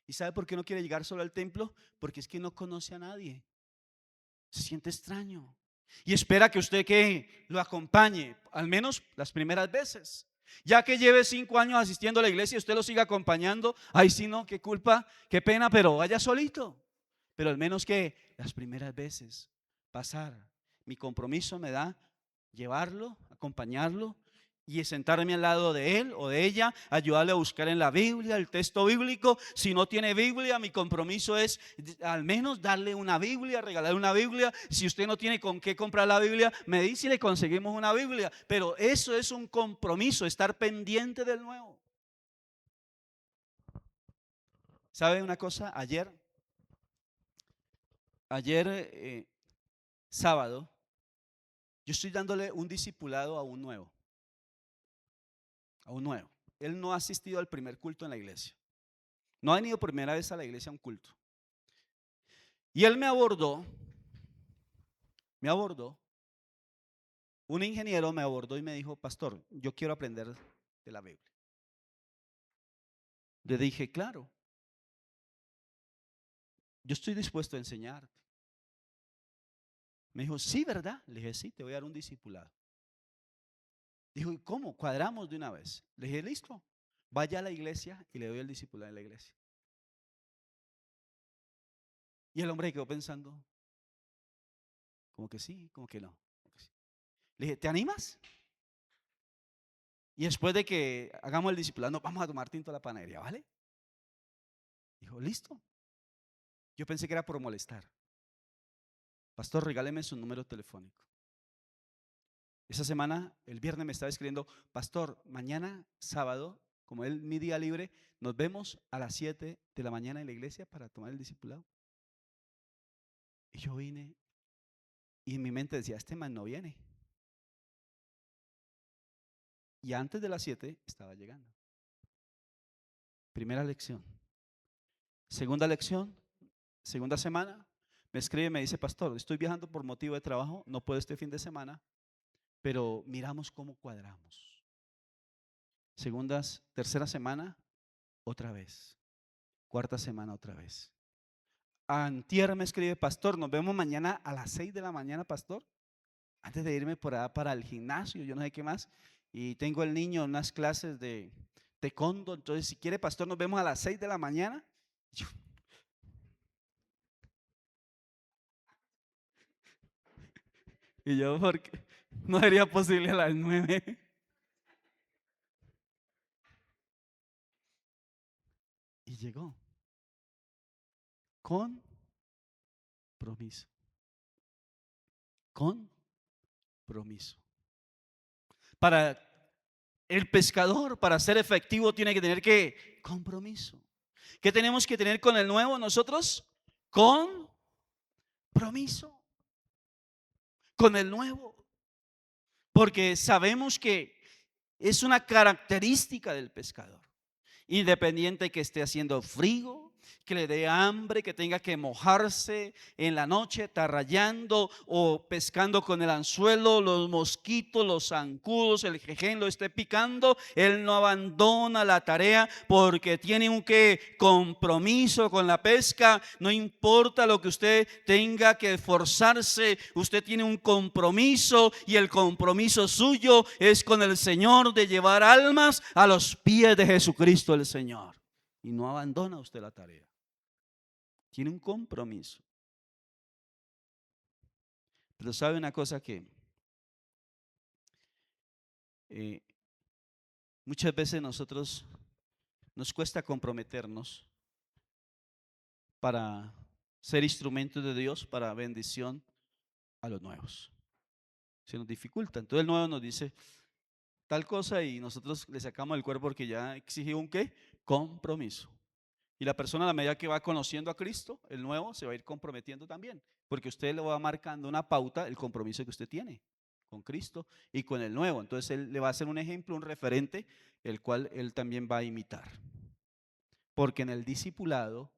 ¿Y sabe por qué no quiere llegar solo al templo? Porque es que no conoce a nadie, se siente extraño y espera que usted que lo acompañe, al menos las primeras veces. Ya que lleve 5 años asistiendo a la iglesia y usted lo siga acompañando, ay sí, no, qué culpa, qué pena, pero vaya solito. Pero al menos que las primeras veces pasar. Mi compromiso me da llevarlo, acompañarlo y sentarme al lado de él o de ella, ayudarle a buscar en la Biblia el texto bíblico. Si no tiene Biblia, mi compromiso es al menos darle una Biblia, regalarle una Biblia. Si usted no tiene con qué comprar la Biblia, me dice y le conseguimos una Biblia. Pero eso es un compromiso, estar pendiente del nuevo. ¿Sabe una cosa? Ayer sábado, yo estoy dándole un discipulado a un nuevo. Él no ha asistido al primer culto en la iglesia. No ha venido primera vez a la iglesia a un culto. Y él me abordó, un ingeniero me abordó y me dijo: pastor, yo quiero aprender de la Biblia. Le dije: claro, yo estoy dispuesto a enseñarte. Me dijo: sí, ¿verdad? Le dije: sí, te voy a dar un discipulado. Dijo: ¿y cómo? Cuadramos de una vez. Le dije: listo, vaya a la iglesia y le doy el discipulado en la iglesia. Y el hombre quedó pensando, como que sí, como que no. Le dije: ¿te animas? Y después de que hagamos el discipulado, nos vamos a tomar tinto a la panadería, ¿vale? Dijo: listo. Yo pensé que era por molestar. Pastor, regáleme su número telefónico. Esa semana, el viernes me estaba escribiendo: pastor, mañana sábado, como es mi día libre, nos vemos a las 7 de la mañana en la iglesia para tomar el discipulado. Y yo vine y en mi mente decía: este man no viene. Y antes de las 7 estaba llegando. Primera lección. Segunda lección, segunda semana, me escribe y me dice: pastor, estoy viajando por motivo de trabajo, no puedo este fin de semana, pero miramos cómo cuadramos. Tercera semana, otra vez. Cuarta semana, otra vez. Antier me escribe: pastor, nos vemos mañana a las 6 de la mañana, pastor, antes de irme por allá para el gimnasio, yo no sé qué más, y tengo el niño en unas clases de taekwondo, entonces si quiere, pastor, nos vemos a las 6 de la mañana. Y yo, porque no sería posible a las 9. Y llegó con compromiso, con compromiso. Para el pescador, para ser efectivo, tiene que tener ¿qué? Compromiso. ¿Qué tenemos que tener con el nuevo nosotros? Compromiso con el nuevo. Porque sabemos que es una característica del pescador. Independiente que esté haciendo frío, que le dé hambre, que tenga que mojarse en la noche, tarrayando o pescando con el anzuelo, los mosquitos, los zancudos, el jején lo esté picando, él no abandona la tarea porque tiene un compromiso con la pesca. No importa lo que usted tenga que esforzarse, usted tiene un compromiso y el compromiso suyo es con el Señor de llevar almas a los pies de Jesucristo el Señor. Y no abandona usted la tarea. Tiene un compromiso. Pero sabe una cosa que eh, muchas veces nosotros nos cuesta comprometernos para ser instrumentos de Dios para bendición a los nuevos. Se nos dificulta. Entonces el nuevo nos dice tal cosa y nosotros le sacamos el cuerpo porque ya exige un ¿qué? Compromiso. Y la persona a la medida que va conociendo a Cristo, el nuevo, se va a ir comprometiendo también, porque usted le va marcando una pauta, el compromiso que usted tiene con Cristo y con el nuevo. Entonces él le va a hacer un ejemplo, un referente, el cual él también va a imitar. Porque en el discipulado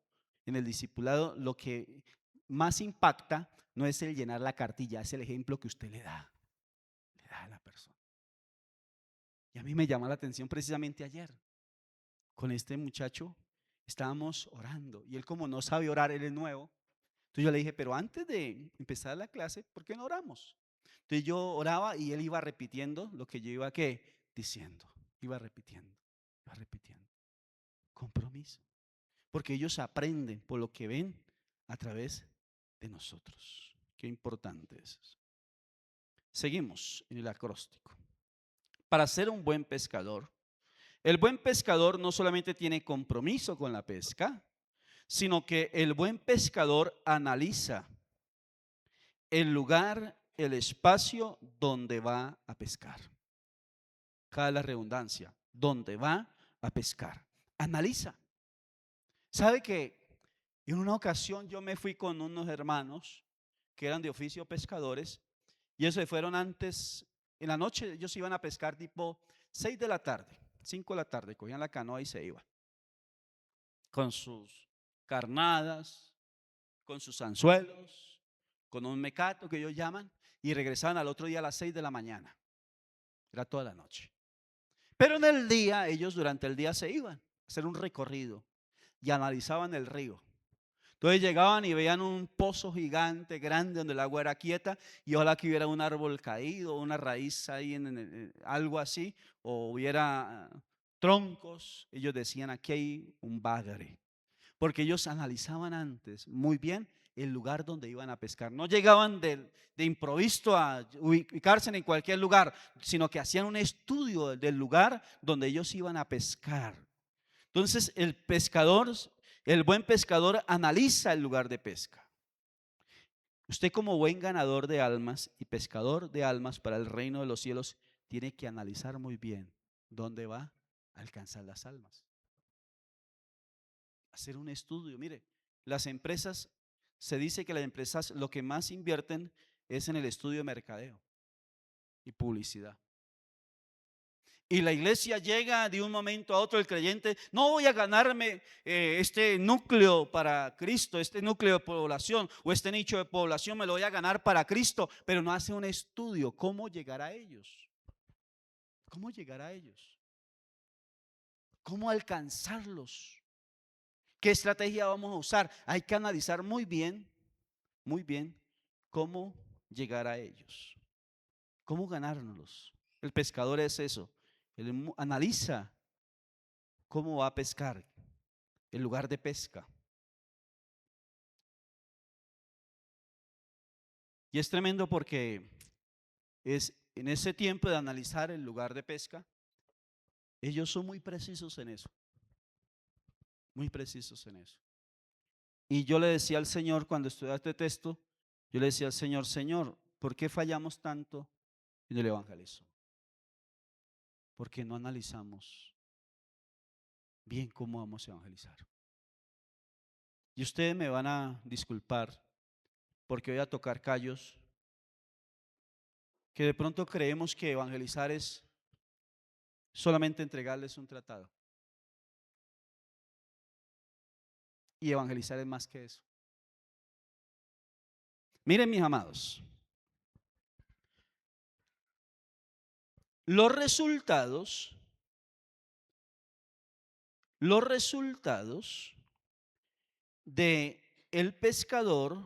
lo que más impacta no es el llenar la cartilla, es el ejemplo que usted le da a la persona. Y a mí me llama la atención precisamente ayer, con este muchacho, estábamos orando y él como no sabe orar, él es nuevo. Entonces yo le dije, pero antes de empezar la clase, ¿por qué no oramos? Entonces yo oraba y él iba repitiendo lo que yo iba ¿qué? Diciendo, iba repitiendo, iba repitiendo. Compromiso. Porque ellos aprenden por lo que ven a través de nosotros. Qué importante es eso. Seguimos en el acróstico. Para ser un buen pescador, el buen pescador no solamente tiene compromiso con la pesca, sino que el buen pescador analiza el lugar, el espacio donde va a pescar. Cada la redundancia, donde va a pescar. Analiza. ¿Sabe que en una ocasión yo me fui con unos hermanos que eran de oficio pescadores y ellos se fueron antes, en la noche ellos iban a pescar tipo 6 de la tarde, 5 de la tarde, cogían la canoa y se iban con sus carnadas, con sus anzuelos, con un mecato que ellos llaman y regresaban al otro día a las 6 de la mañana. Era toda la noche. Pero en el día, ellos durante el día se iban a hacer un recorrido y analizaban el río. Entonces llegaban y veían un pozo gigante, grande, donde el agua era quieta y ojalá que hubiera un árbol caído, una raíz ahí, algo así, o hubiera troncos. Ellos decían, aquí hay un bagre, porque ellos analizaban antes muy bien el lugar donde iban a pescar. No llegaban de improviso a ubicarse en cualquier lugar, sino que hacían un estudio del lugar donde ellos iban a pescar. Entonces el pescador, el buen pescador analiza el lugar de pesca. Usted como buen ganador de almas y pescador de almas para el reino de los cielos, tiene que analizar muy bien dónde va a alcanzar las almas. Hacer un estudio. Mire, las empresas, se dice que las empresas lo que más invierten es en el estudio de mercadeo y publicidad. Y la iglesia llega de un momento a otro, el creyente, no voy a ganarme este núcleo para Cristo, este núcleo de población o este nicho de población me lo voy a ganar para Cristo, pero no hace un estudio, ¿cómo llegar a ellos? ¿Cómo llegar a ellos? ¿Cómo alcanzarlos? ¿Qué estrategia vamos a usar? Hay que analizar muy bien, cómo llegar a ellos, cómo ganárnoslos. El pescador es eso, él analiza cómo va a pescar, el lugar de pesca. Y es tremendo porque es en ese tiempo de analizar el lugar de pesca, ellos son muy precisos en eso, muy precisos en eso. Y yo le decía al Señor cuando estudiaba este texto, yo le decía al Señor, Señor, ¿por qué fallamos tanto en el evangelismo? Porque no analizamos bien cómo vamos a evangelizar. Y ustedes me van a disculpar porque voy a tocar callos que de pronto creemos que evangelizar es solamente entregarles un tratado. Y evangelizar es más que eso. Miren, mis amados, los resultados, los resultados de el pescador,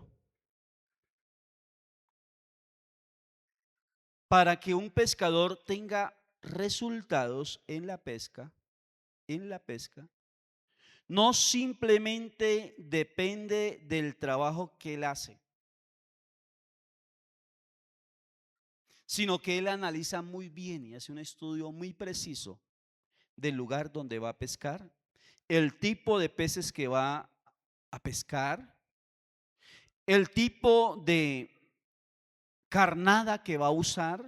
para que un pescador tenga resultados en la pesca, no simplemente depende del trabajo que él hace, sino que él analiza muy bien y hace un estudio muy preciso del lugar donde va a pescar, el tipo de peces que va a pescar, el tipo de carnada que va a usar,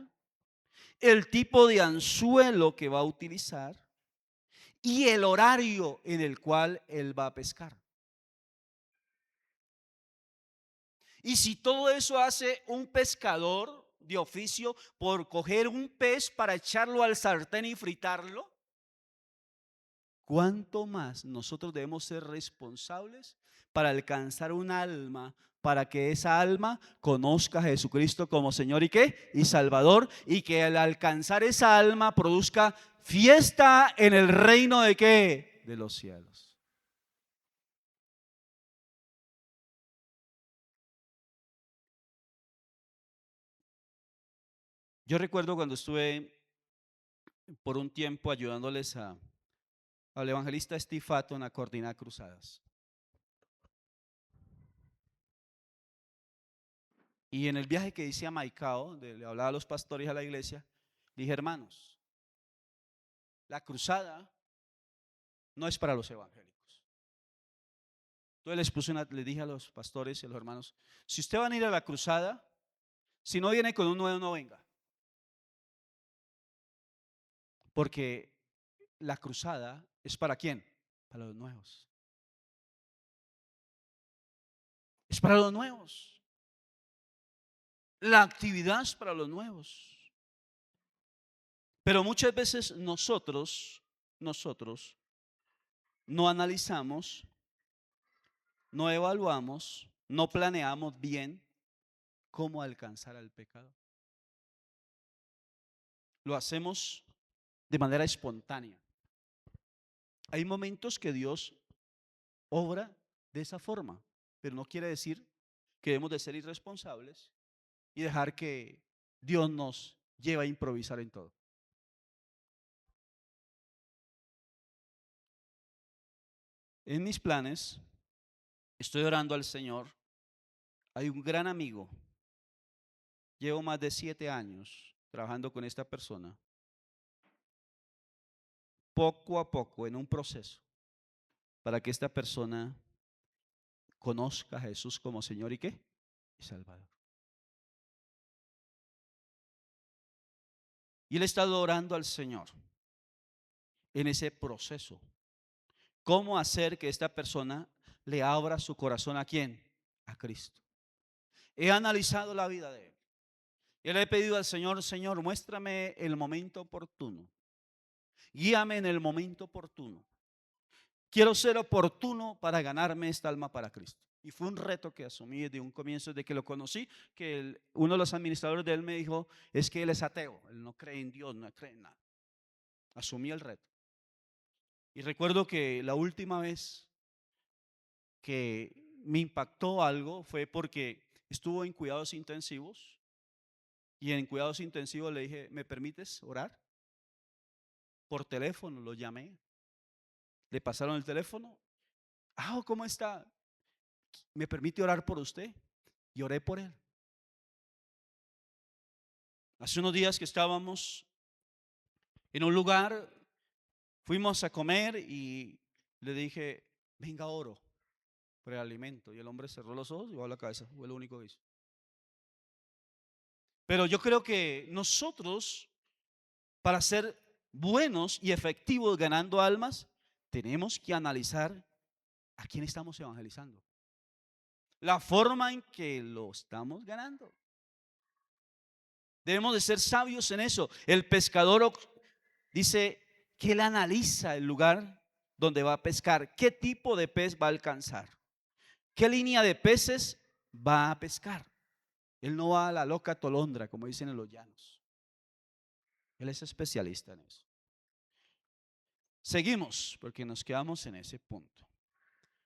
el tipo de anzuelo que va a utilizar y el horario en el cual él va a pescar. Y si todo eso hace un pescador de oficio por coger un pez para echarlo al sartén y fritarlo, ¿cuánto más nosotros debemos ser responsables para alcanzar un alma, para que esa alma conozca a Jesucristo como Señor y qué? Y Salvador, y que al alcanzar esa alma produzca fiesta en el reino de qué? De los cielos. Yo recuerdo cuando estuve por un tiempo ayudándoles al evangelista Steve Fatton a coordinar cruzadas. Y en el viaje que hice a Maicao, le hablaba a los pastores a la iglesia, dije, hermanos, la cruzada no es para los evangélicos. Entonces les dije a los pastores y a los hermanos, si usted van a ir a la cruzada, si no viene con un nuevo, no venga. Porque la cruzada es para quién? Para los nuevos. Es para los nuevos. La actividad es para los nuevos. Pero muchas veces nosotros no analizamos, no evaluamos, no planeamos bien cómo alcanzar al pecado. Lo hacemos de manera espontánea. Hay momentos que Dios obra de esa forma, pero no quiere decir que debemos de ser irresponsables y dejar que Dios nos lleve a improvisar en todo. En mis planes, estoy orando al Señor. Hay un gran amigo. Llevo más de 7 años trabajando con esta persona. Poco a poco, en un proceso, para que esta persona conozca a Jesús como Señor y qué? Y Salvador. Y él ha estado orando al Señor en ese proceso. ¿Cómo hacer que esta persona le abra su corazón a quién? A Cristo. He analizado la vida de él. Yo le he pedido al Señor, Señor, muéstrame el momento oportuno. Guíame en el momento oportuno. Quiero ser oportuno para ganarme esta alma para Cristo. Y fue un reto que asumí desde un comienzo, desde que lo conocí, que uno de los administradores de él me dijo, es que él es ateo, él no cree en Dios, no cree en nada. Asumí el reto. Y recuerdo que la última vez que me impactó algo fue porque estuvo en cuidados intensivos y en cuidados intensivos le dije, ¿me permites orar? Por teléfono lo llamé, le pasaron el teléfono. Ah, ¿cómo está? ¿Me permite orar por usted? Y oré por él. Hace unos días que estábamos en un lugar, fuimos a comer y le dije, venga, oro por el alimento. Y el hombre cerró los ojos y bajó la cabeza. Fue lo único que hizo. Pero yo creo que nosotros, para ser buenos y efectivos ganando almas, tenemos que analizar a quién estamos evangelizando, la forma en que lo estamos ganando. Debemos de ser sabios en eso. El pescador dice que él analiza el lugar donde va a pescar, qué tipo de pez va a alcanzar, qué línea de peces va a pescar. Él no va a la loca tolondra, como dicen en los llanos. Él es especialista en eso. Seguimos, porque nos quedamos en ese punto.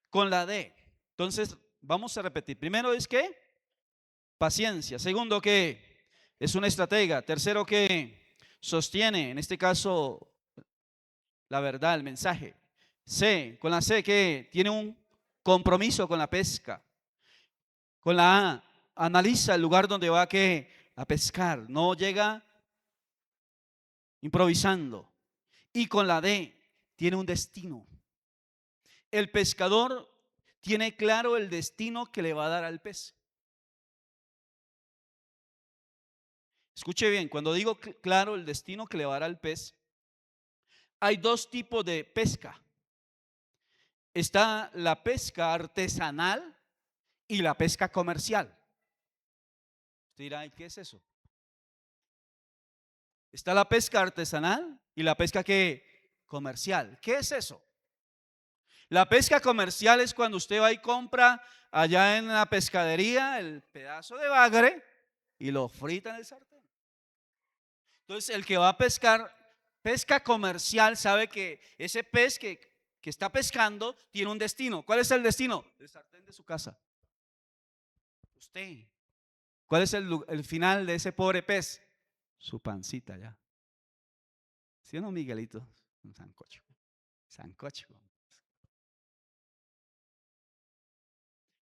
Con la D. Entonces, vamos a repetir. Primero es que paciencia. Segundo, que es una estratega. Tercero, que sostiene, en este caso, la verdad, el mensaje. C, con la C, que tiene un compromiso con la pesca. Con la A, analiza el lugar donde va a pescar. No llega improvisando. Y con la D, tiene un destino. El pescador tiene claro el destino que le va a dar al pez. Escuche bien, cuando digo claro el destino que le va a dar al pez, hay dos tipos de pesca. Está la pesca artesanal y la pesca comercial. Usted dirá, ¿qué es eso? Está la pesca artesanal y la pesca comercial. ¿Qué es eso? La pesca comercial es cuando usted va y compra allá en la pescadería el pedazo de bagre y lo frita en el sartén. Entonces, el que va a pescar pesca comercial sabe que ese pez que está pescando tiene un destino. ¿Cuál es el destino? El sartén de su casa. Usted. ¿Cuál es el final de ese pobre pez? Su pancita ya. ¿Sí o no, Miguelito? Un sancocho. Sancocho.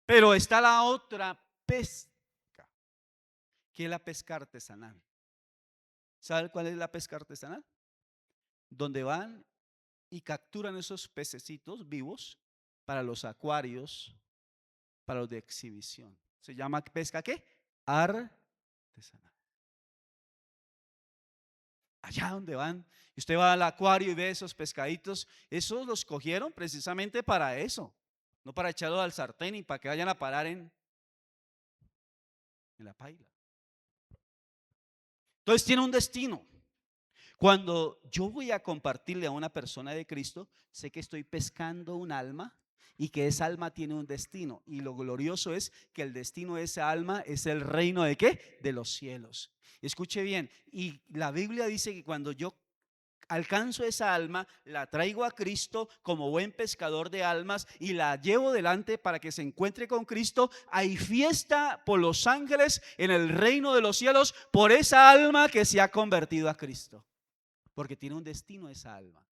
Pero está la otra pesca, que es la pesca artesanal. ¿Sabe cuál es la pesca artesanal? Donde van y capturan esos pececitos vivos para los acuarios, para los de exhibición. Se llama pesca ¿qué? Artesanal. Allá donde van, y usted va al acuario y ve esos pescaditos, esos los cogieron precisamente para eso, no para echarlo al sartén y para que vayan a parar en la paila. Entonces tiene un destino. Cuando yo voy a compartirle a una persona de Cristo, sé que estoy pescando un alma y que esa alma tiene un destino. Y lo glorioso es que el destino de esa alma es el reino de ¿qué? De los cielos. Escuche bien, y la Biblia dice que cuando yo alcanzo esa alma, la traigo a Cristo como buen pescador de almas y la llevo delante para que se encuentre con Cristo. Hay fiesta por los ángeles en el reino de los cielos por esa alma que se ha convertido a Cristo. Porque tiene un destino esa alma.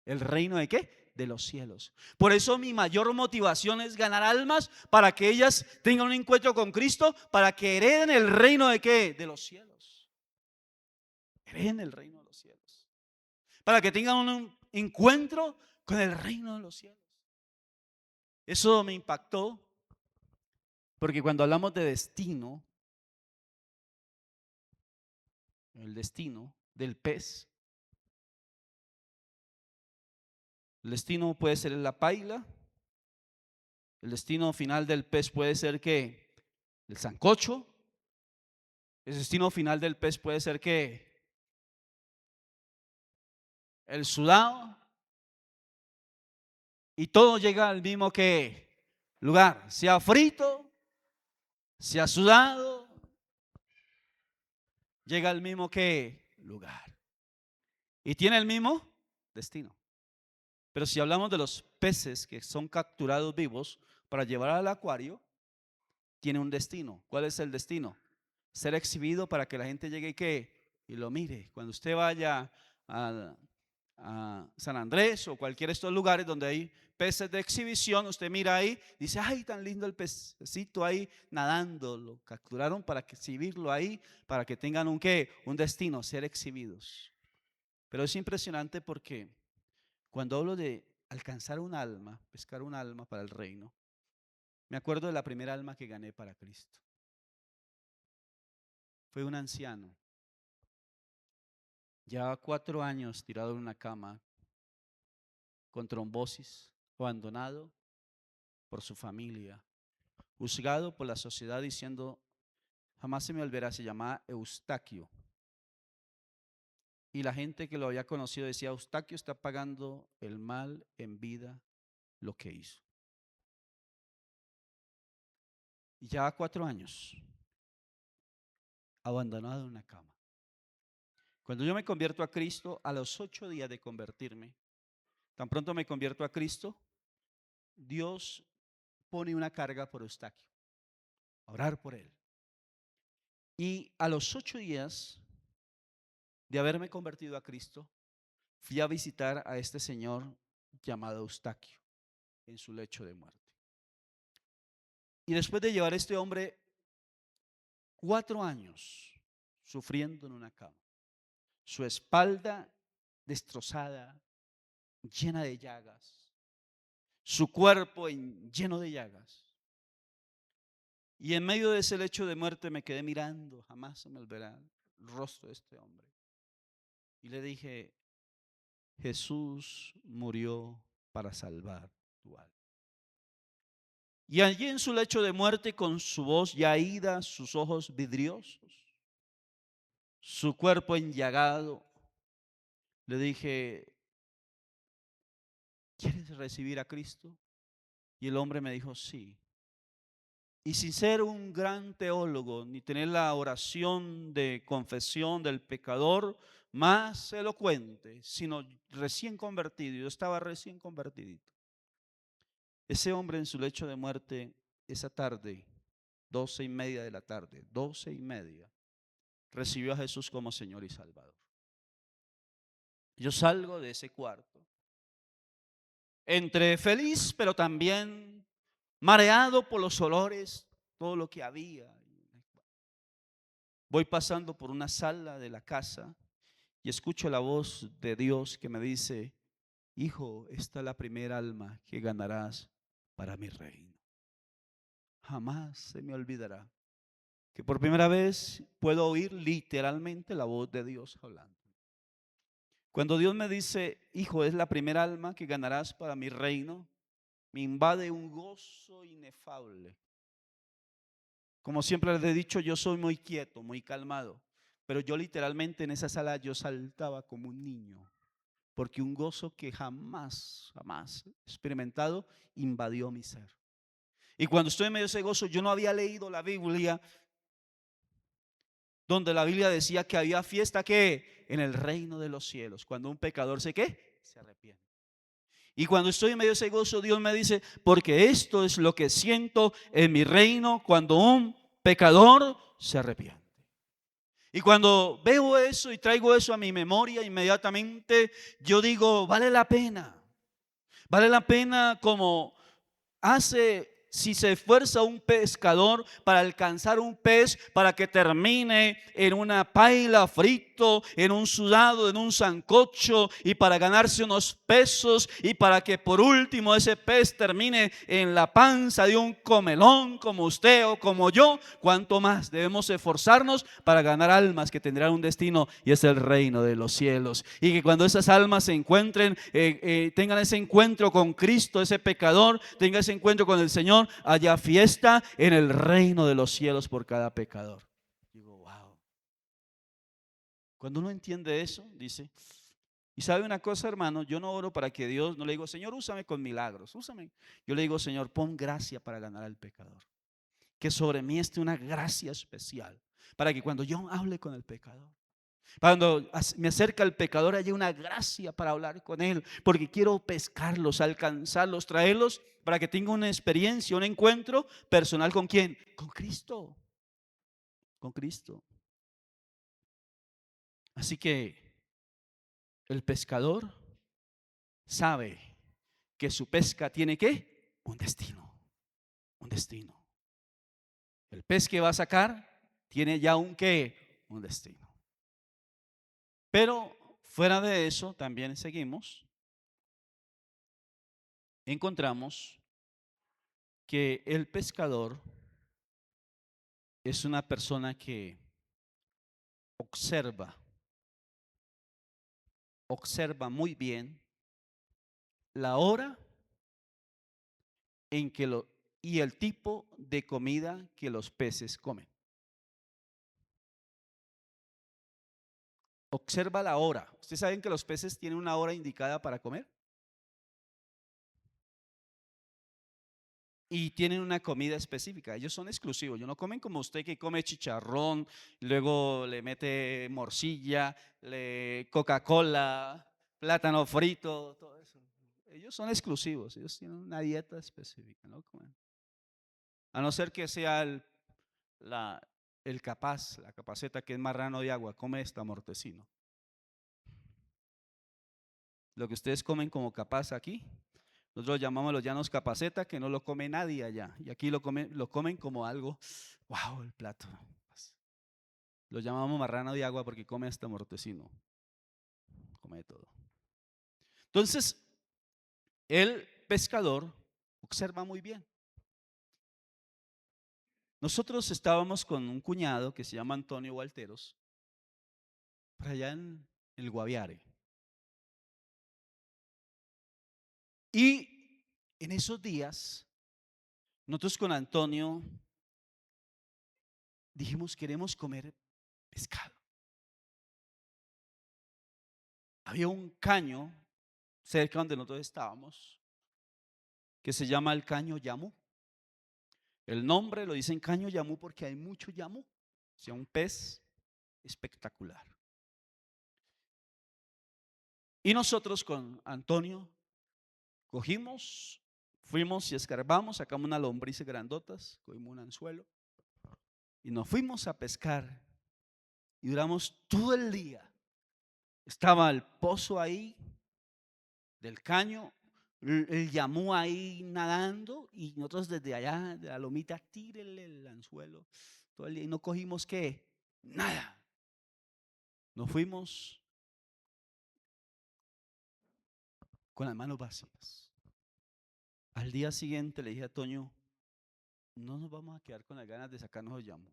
¿El reino de qué? De los cielos. Por eso mi mayor motivación es ganar almas para que ellas tengan un encuentro con Cristo, para que hereden el reino de qué? De los cielos. Hereden el reino de los cielos. Para que tengan un encuentro con el reino de los cielos. Eso me impactó, porque cuando hablamos de destino, el destino del pez, el destino puede ser en la paila, el destino final del pez puede ser que el sancocho, el destino final del pez puede ser que el sudado, y todo llega al mismo que lugar, sea frito, sea sudado, llega al mismo que lugar y tiene el mismo destino. Pero si hablamos de los peces que son capturados vivos para llevar al acuario, tiene un destino. ¿Cuál es el destino? Ser exhibido para que la gente llegue y lo mire. Cuando usted vaya a San Andrés o cualquiera de estos lugares donde hay peces de exhibición, usted mira ahí, dice, ay, tan lindo el pececito ahí nadando. Lo capturaron para exhibirlo ahí, para que tengan un destino, ser exhibidos. Pero es impresionante porque cuando hablo de alcanzar un alma, pescar un alma para el reino, me acuerdo de la primera alma que gané para Cristo. Fue un anciano. Llevaba 4 años tirado en una cama con trombosis, abandonado por su familia, juzgado por la sociedad diciendo, jamás se me olvidará, se llamaba Eustaquio. Y la gente que lo había conocido decía, Eustaquio está pagando el mal en vida lo que hizo. Y ya 4 años abandonado en una cama. Cuando yo me convierto a Cristo, a los 8 días de convertirme, tan pronto me convierto a Cristo, Dios pone una carga por Eustaquio, a orar por él. Y a los 8 días de haberme convertido a Cristo, fui a visitar a este señor llamado Eustaquio en su lecho de muerte. Y después de llevar a este hombre 4 años sufriendo en una cama, su espalda destrozada, llena de llagas, su cuerpo lleno de llagas. Y en medio de ese lecho de muerte me quedé mirando, jamás se me olvidará el rostro de este hombre. Y le dije, Jesús murió para salvar tu alma. Y allí en su lecho de muerte, con su voz ya ida, sus ojos vidriosos, su cuerpo enllagado, le dije, ¿quieres recibir a Cristo? Y el hombre me dijo, sí. Y sin ser un gran teólogo, ni tener la oración de confesión del pecador más elocuente, sino recién convertido, yo estaba recién convertidito. Ese hombre en su lecho de muerte, esa tarde, 12:30 de la tarde, 12:30, recibió a Jesús como Señor y Salvador. Yo salgo de ese cuarto, entre feliz, pero también mareado por los olores, todo lo que había. Voy pasando por una sala de la casa y escucho la voz de Dios que me dice, hijo, esta es la primera alma que ganarás para mi reino. Jamás se me olvidará que por primera vez puedo oír literalmente la voz de Dios hablando. Cuando Dios me dice, hijo, es la primera alma que ganarás para mi reino, me invade un gozo inefable. Como siempre les he dicho, yo soy muy quieto, muy calmado, pero yo literalmente en esa sala yo saltaba como un niño, porque un gozo que jamás he experimentado invadió mi ser. Y cuando estoy en medio de ese gozo, yo no había leído la Biblia, donde la Biblia decía que había fiesta que en el reino de los cielos, cuando un pecador se arrepiente. Y cuando estoy en medio de ese gozo, Dios me dice, porque esto es lo que siento en mi reino cuando un pecador se arrepiente. Y cuando veo eso y traigo eso a mi memoria, inmediatamente yo digo, vale la pena. Vale la pena como hace, si se esfuerza un pescador para alcanzar un pez, para que termine en una paila frito, en un sudado, en un sancocho, y para ganarse unos pesos, y para que por último ese pez termine en la panza de un comelón como usted o como yo. Cuánto más debemos esforzarnos para ganar almas que tendrán un destino, y es el reino de los cielos. Y que cuando esas almas se encuentren, tengan ese encuentro con Cristo, ese pecador tenga ese encuentro con el Señor, haya fiesta en el reino de los cielos por cada pecador. Digo, wow. Cuando uno entiende eso, dice, y sabe una cosa, hermano, yo no oro para que Dios, no le digo, Señor, úsame con milagros, úsame. Yo le digo, Señor, pon gracia para ganar al pecador. Que sobre mí esté una gracia especial, para que cuando yo hable con el pecador, cuando me acerca el pecador, haya una gracia para hablar con él, porque quiero pescarlos, alcanzarlos, traerlos para que tenga una experiencia, un encuentro personal con ¿quién? Con Cristo, con Cristo. Así que el pescador sabe que su pesca tiene ¿qué? Un destino, un destino. El pez que va a sacar tiene ya un ¿qué? Un destino. Pero fuera de eso, también seguimos, encontramos que el pescador es una persona que observa, observa muy bien la hora en que y el tipo de comida que los peces comen. Observa la hora. ¿Ustedes saben que los peces tienen una hora indicada para comer? Y tienen una comida específica. Ellos son exclusivos. Ellos no comen como usted que come chicharrón, luego le mete morcilla, Coca-Cola, plátano frito, todo eso. Ellos son exclusivos. Ellos tienen una dieta específica. No comen. A no ser que sea la, el capaz, la capaceta que es marrano de agua, come esta mortecino. Lo que ustedes comen como capaz aquí, nosotros llamamos los llanos capaceta, que no lo come nadie allá. Y aquí lo comen como algo, wow, el plato. Lo llamamos marrano de agua porque come hasta mortecino. Come de todo. Entonces, el pescador observa muy bien. Nosotros estábamos con un cuñado que se llama Antonio Walteros, por allá en el Guaviare. Y en esos días, nosotros con Antonio dijimos, queremos comer pescado. Había un caño cerca donde nosotros estábamos que se llama el caño Yamú. El nombre lo dicen caño Yamú porque hay mucho Yamú, o sea, un pez espectacular. Y nosotros con Antonio cogimos, fuimos y escarbamos, sacamos unas lombrices grandotas, cogimos un anzuelo y nos fuimos a pescar y duramos todo el día. Estaba el pozo ahí del caño, el Yamú ahí nadando y nosotros desde allá, de la lomita, tírele el anzuelo todo el día y no cogimos ¿qué? Nada. Nos fuimos con las manos vacías. Al día siguiente le dije a Toño, no nos vamos a quedar con las ganas de sacarnos el Yamú.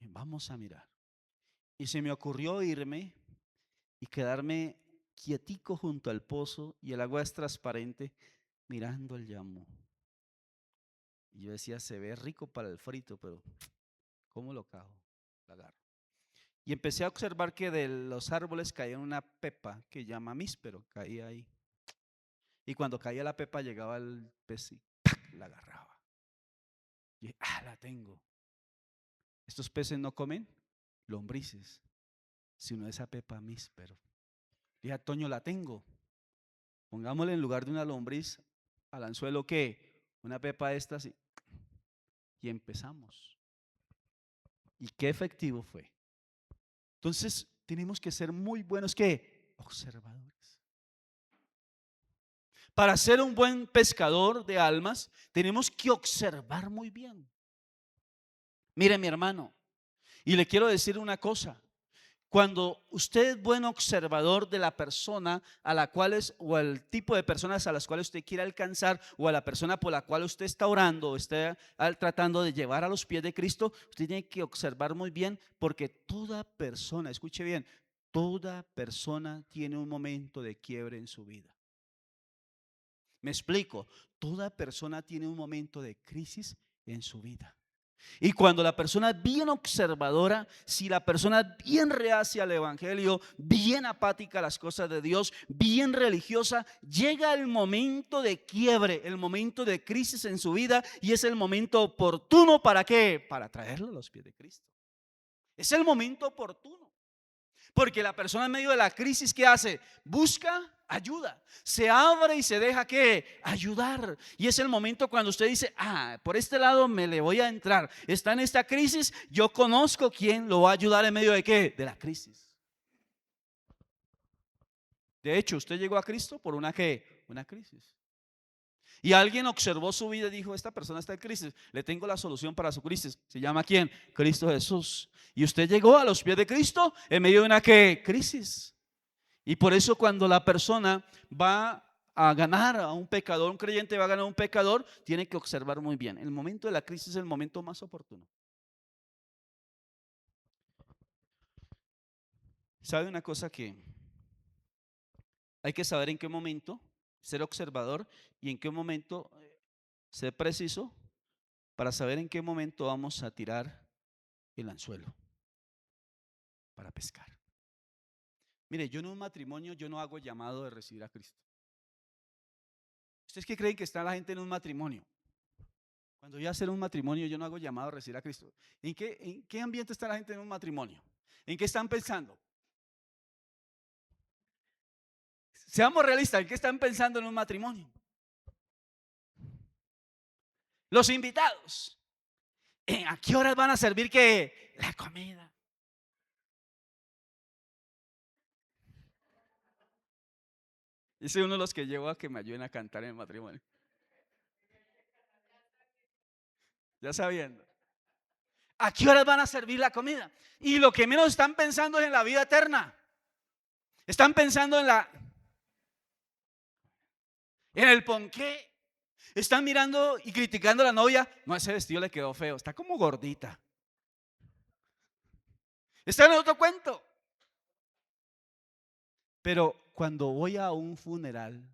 Vamos a mirar. Y se me ocurrió irme y quedarme quietico junto al pozo y el agua es transparente mirando el Yamú. Y yo decía, se ve rico para el frito, pero ¿cómo lo cago? La agarro. Y empecé a observar que de los árboles caía una pepa que llama míspero, caía ahí. Y cuando caía la pepa llegaba el pez y ¡tac! La agarraba. Y dije, la tengo. Estos peces no comen lombrices, sino esa pepa míspero. Dije a Toño, la tengo. Pongámosle en lugar de una lombriz al anzuelo que una pepa de estas y empezamos. Y qué efectivo fue. Entonces tenemos que ser muy buenos que observadores. Para ser un buen pescador de almas tenemos que observar muy bien. Mire mi hermano, y le quiero decir una cosa. Cuando usted es buen observador de la persona a la cual es, o el tipo de personas a las cuales usted quiere alcanzar, o a la persona por la cual usted está orando, o está tratando de llevar a los pies de Cristo, usted tiene que observar muy bien, porque toda persona, escuche bien, toda persona tiene un momento de quiebre en su vida. Me explico, toda persona tiene un momento de crisis en su vida. Y cuando la persona es bien observadora, si la persona es bien reacia al evangelio, bien apática a las cosas de Dios, bien religiosa, llega el momento de quiebre, el momento de crisis en su vida y es el momento oportuno ¿para qué? Para traerlo a los pies de Cristo. Es el momento oportuno. Porque la persona en medio de la crisis, ¿qué hace? Busca ayuda, se abre y se deja ¿qué? Ayudar. Y es el momento cuando usted dice, por este lado me le voy a entrar. Está en esta crisis, yo conozco quién lo va a ayudar en medio de ¿qué? De la crisis. De hecho, usted llegó a Cristo por una ¿qué? Una crisis. Y alguien observó su vida y dijo, esta persona está en crisis, le tengo la solución para su crisis. ¿Se llama quién? Cristo Jesús. Y usted llegó a los pies de Cristo en medio de una ¿qué? Crisis. Y por eso cuando la persona va a ganar a un pecador, un creyente va a ganar a un pecador, tiene que observar muy bien. El momento de la crisis es el momento más oportuno. ¿Sabe una cosa que hay que saber en qué momento ser observador y en qué momento ser preciso para saber en qué momento vamos a tirar el anzuelo para pescar? Mire, yo en un matrimonio yo no hago llamado de recibir a Cristo. ¿Ustedes qué creen que está la gente en un matrimonio? Cuando yo hacer un matrimonio yo no hago llamado a recibir a Cristo. ¿En qué ambiente está la gente en un matrimonio? ¿En qué están pensando? Seamos realistas, ¿en qué están pensando en un matrimonio? Los invitados. ¿A qué horas van a servir que la comida? Ese es uno de los que llevo a que me ayuden a cantar en el matrimonio. Ya sabiendo. ¿A qué horas van a servir la comida? Y lo que menos están pensando es en la vida eterna. Están pensando en el ponqué. Están mirando y criticando a la novia. No, ese vestido le quedó feo. Está como gordita. Está en otro cuento. Pero cuando voy a un funeral,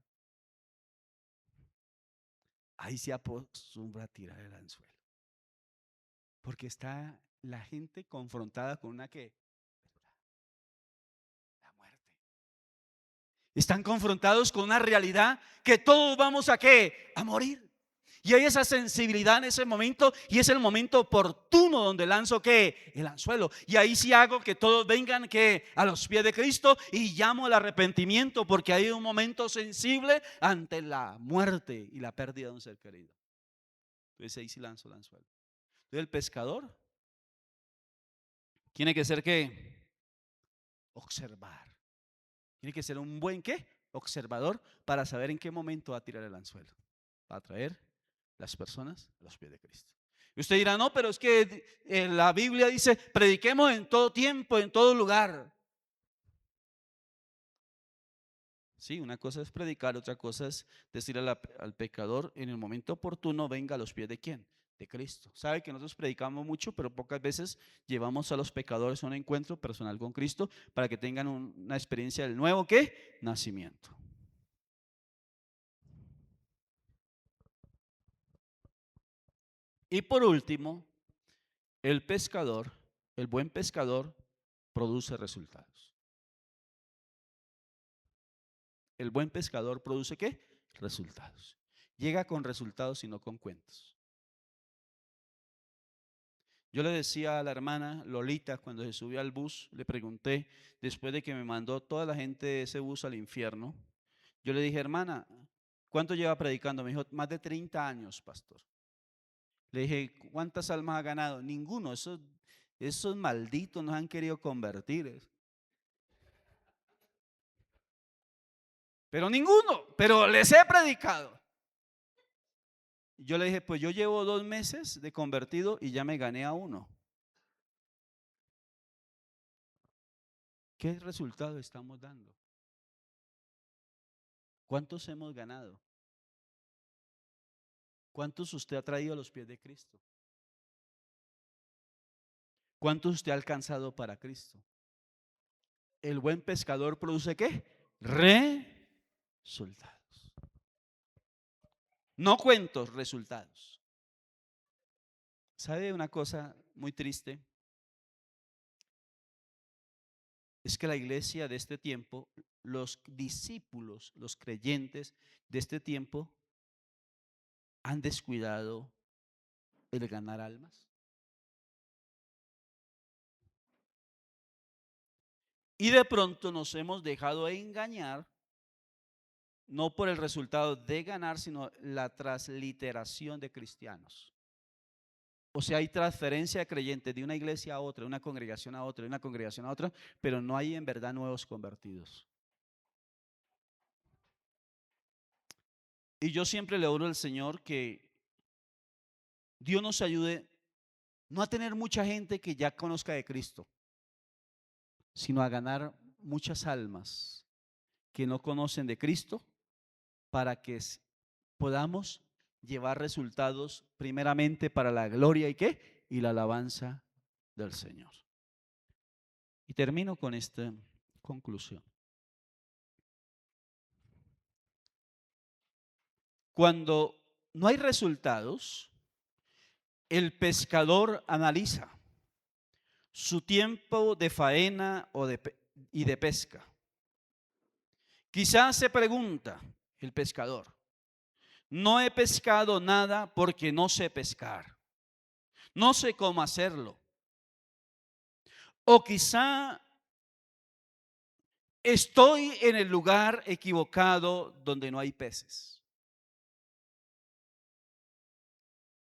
ahí se acostumbra a tirar el anzuelo. Porque está la gente confrontada con una que la muerte. Están confrontados con una realidad que todos vamos a qué? A morir. Y hay esa sensibilidad en ese momento y es el momento oportuno donde lanzo ¿qué? El anzuelo. Y ahí sí hago que todos vengan ¿qué? A los pies de Cristo y llamo al arrepentimiento porque hay un momento sensible ante la muerte y la pérdida de un ser querido. Entonces ahí sí lanzo el anzuelo. Entonces el pescador tiene que ser ¿qué? Observar. Tiene que ser un buen ¿qué? Observador para saber en qué momento va a tirar el anzuelo. Va a traer las personas a los pies de Cristo. Y usted dirá, no, pero es que la Biblia dice, prediquemos en todo tiempo, en todo lugar. Sí, una cosa es predicar, otra cosa es decir al pecador en el momento oportuno, venga a los pies de quién, de Cristo. Sabe que nosotros predicamos mucho, pero pocas veces llevamos a los pecadores a un encuentro personal con Cristo para que tengan una experiencia del nuevo ¿qué? Nacimiento. Y por último, el pescador, el buen pescador, produce resultados. El buen pescador produce ¿qué? Resultados. Llega con resultados y no con cuentos. Yo le decía a la hermana Lolita cuando se subió al bus, le pregunté, después de que me mandó toda la gente de ese bus al infierno, yo le dije, hermana, ¿cuánto lleva predicando? Me dijo, más de 30 años, pastor. Le dije, ¿cuántas almas ha ganado? Ninguno, esos malditos nos han querido convertir. Pero ninguno, pero les he predicado. Yo le dije, pues yo llevo 2 meses de convertido y ya me gané a uno. ¿Qué resultado estamos dando? ¿Cuántos hemos ganado? ¿Cuántos usted ha traído a los pies de Cristo? ¿Cuántos usted ha alcanzado para Cristo? El buen pescador produce ¿qué? Resultados. No cuentos, resultados. ¿Sabe una cosa muy triste? Es que la iglesia de este tiempo, los discípulos, los creyentes de este tiempo han descuidado el ganar almas. Y de pronto nos hemos dejado engañar, no por el resultado de ganar, sino la transliteración de cristianos. O sea, hay transferencia de creyentes de una iglesia a otra, de una congregación a otra, de una congregación a otra, pero no hay en verdad nuevos convertidos. Y yo siempre le oro al Señor que Dios nos ayude no a tener mucha gente que ya conozca de Cristo, sino a ganar muchas almas que no conocen de Cristo para que podamos llevar resultados primeramente para la gloria y qué y la alabanza del Señor. Y termino con esta conclusión. Cuando no hay resultados, el pescador analiza su tiempo de faena y de pesca. Quizás se pregunta el pescador, no he pescado nada porque no sé pescar, no sé cómo hacerlo. O quizá estoy en el lugar equivocado donde no hay peces.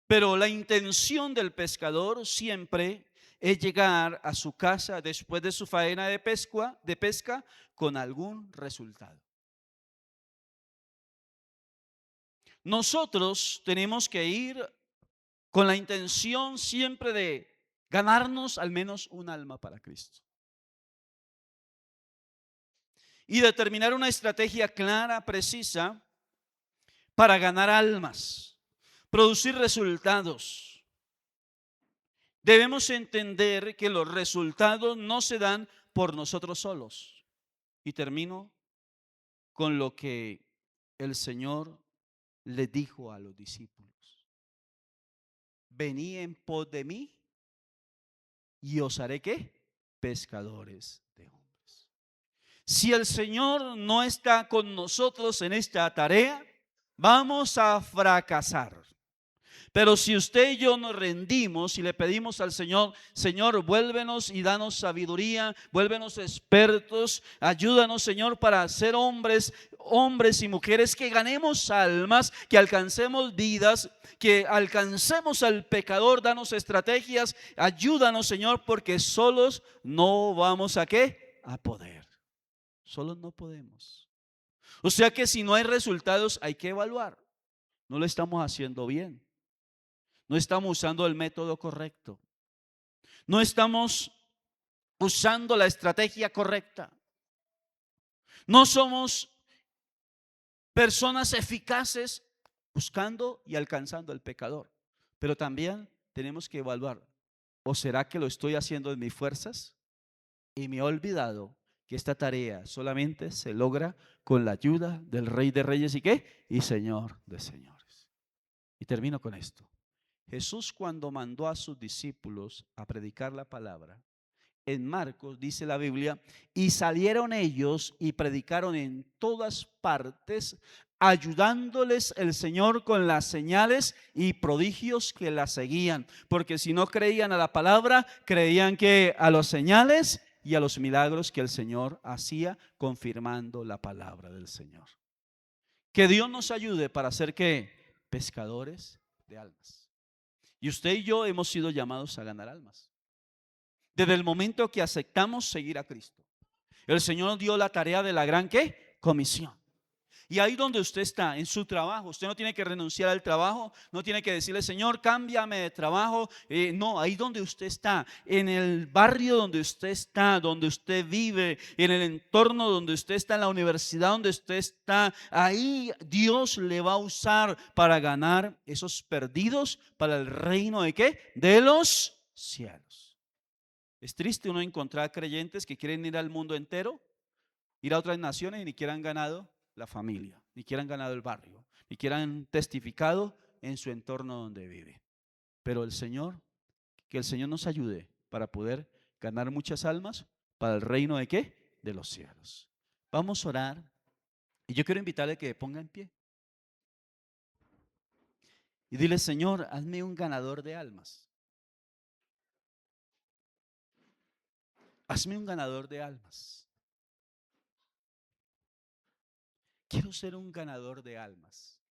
Pero la intención del pescador siempre es llegar a su casa después de su faena de pesca con algún resultado. Nosotros tenemos que ir con la intención siempre de ganarnos al menos un alma para Cristo. Y determinar una estrategia clara, precisa, para ganar almas, producir resultados. Debemos entender que los resultados no se dan por nosotros solos. Y termino con lo que el Señor le dijo a los discípulos: venid en pos de mí y os haré ¿qué? Pescadores de hombres. Si el Señor no está con nosotros en esta tarea, vamos a fracasar. Pero si usted y yo nos rendimos y le pedimos al Señor, Señor, vuélvenos y danos sabiduría, vuélvenos expertos, ayúdanos, Señor, para ser hombres y mujeres que ganemos almas, que alcancemos vidas, que alcancemos al pecador, danos estrategias, ayúdanos, Señor, porque solos no vamos a ¿qué? A poder. Solos no podemos. O sea que si no hay resultados, hay que evaluar. No lo estamos haciendo bien. No estamos usando el método correcto. No estamos usando la estrategia correcta. No somos personas eficaces buscando y alcanzando al pecador. Pero también tenemos que evaluar, ¿o será que lo estoy haciendo en mis fuerzas? Y me he olvidado que esta tarea solamente se logra con la ayuda del Rey de Reyes y ¿qué? Y Señor de señores. Y termino con esto. Jesús, cuando mandó a sus discípulos a predicar la palabra, en Marcos dice la Biblia, y salieron ellos y predicaron en todas partes, ayudándoles el Señor con las señales y prodigios que la seguían, porque si no creían a la palabra, creían que a los señales y a los milagros que el Señor hacía, confirmando la palabra del Señor. Que Dios nos ayude para ser ¿qué? Pescadores de almas. Y usted y yo hemos sido llamados a ganar almas. Desde el momento que aceptamos seguir a Cristo, el Señor nos dio la tarea de la gran ¿qué? Comisión. Y ahí donde usted está, en su trabajo, usted no tiene que renunciar al trabajo, no tiene que decirle, Señor, cámbiame de trabajo. No, ahí donde usted está, en el barrio donde usted está, donde usted vive, en el entorno donde usted está, en la universidad donde usted está, ahí Dios le va a usar para ganar esos perdidos para el reino ¿de qué? De los cielos. Es triste uno encontrar creyentes que quieren ir al mundo entero, ir a otras naciones y ni siquiera han ganado la familia, ni siquiera han ganado el barrio, ni siquiera han testificado en su entorno donde vive. Pero que el Señor nos ayude para poder ganar muchas almas para el reino ¿de qué? De los cielos. Vamos a orar y yo quiero invitarle a que ponga en pie y dile, Señor, hazme un ganador de almas. Hazme un ganador de almas. Quiero ser un ganador de almas.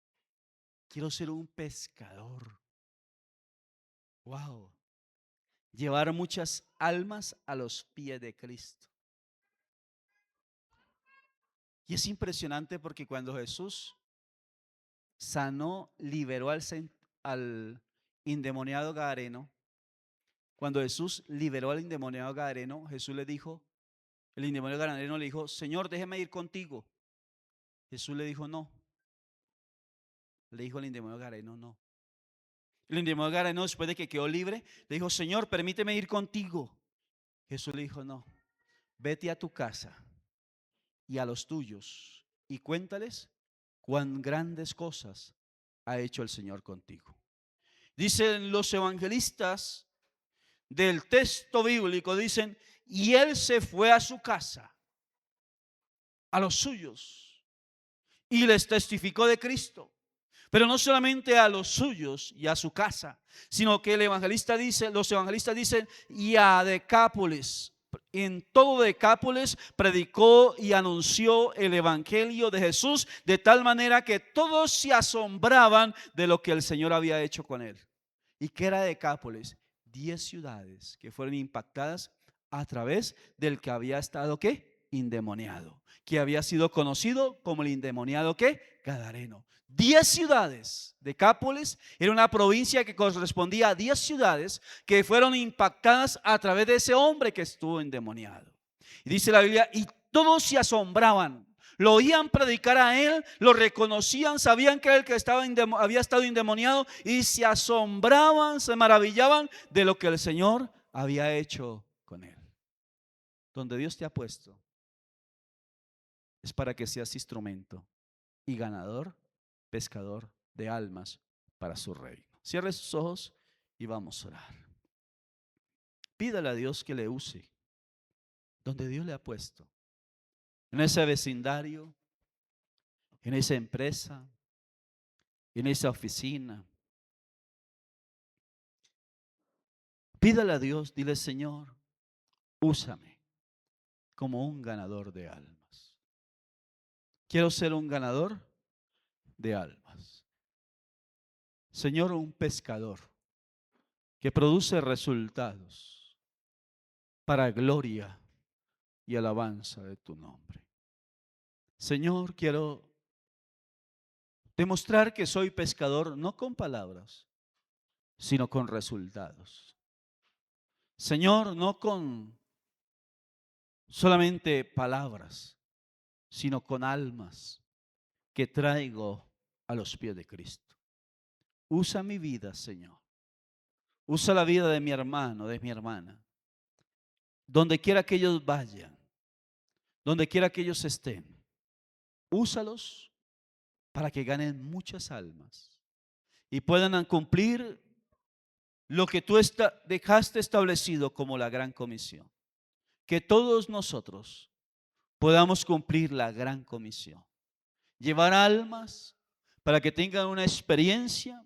Quiero ser un pescador. Wow. Llevar muchas almas a los pies de Cristo. Y es impresionante porque cuando Jesús sanó, liberó al endemoniado gadareno, cuando Jesús liberó al endemoniado gadareno, Jesús le dijo, el endemoniado gadareno le dijo, Señor, déjeme ir contigo. Jesús le dijo, no. Le dijo el endemoniado gadareno, no. El endemoniado gadareno, después de que quedó libre, le dijo, Señor, permíteme ir contigo. Jesús le dijo, no, vete a tu casa y a los tuyos y cuéntales cuán grandes cosas ha hecho el Señor contigo. Dicen los evangelistas del texto bíblico, dicen, y él se fue a su casa a los suyos y les testificó de Cristo. Pero no solamente a los suyos y a su casa, sino que el evangelista dice, los evangelistas dicen, y a Decápolis. En todo Decápolis predicó y anunció el evangelio de Jesús de tal manera que todos se asombraban de lo que el Señor había hecho con él. ¿Y qué era Decápolis? 10 ciudades que fueron impactadas a través del que había estado, ¿qué? Indemoniado, que había sido conocido como el endemoniado, ¿qué? Gadareno. 10 ciudades. Decápolis era una provincia que correspondía a 10 ciudades que fueron impactadas a través de ese hombre que estuvo endemoniado. Y dice la Biblia, y todos se asombraban. Lo oían predicar a él, lo reconocían, sabían que era el que había estado endemoniado y se asombraban, se maravillaban de lo que el Señor había hecho con él. Donde Dios te ha puesto es para que seas instrumento y ganador, pescador de almas para su reino. Cierre sus ojos y vamos a orar. Pídale a Dios que le use donde Dios le ha puesto, en ese vecindario, en esa empresa, en esa oficina. Pídale a Dios, dile: Señor, úsame como un ganador de almas. Quiero ser un ganador de almas. Señor, un pescador que produce resultados para gloria y alabanza de tu nombre. Señor, quiero demostrar que soy pescador no con palabras, sino con resultados. Señor, no con solamente palabras, sino con almas que traigo a los pies de Cristo. Usa mi vida, Señor. Usa la vida de mi hermano, de mi hermana. Donde quiera que ellos vayan, donde quiera que ellos estén, úsalos para que ganen muchas almas y puedan cumplir lo que tú dejaste establecido como la gran comisión. Que todos nosotros podamos cumplir la gran comisión. Llevar almas para que tengan una experiencia,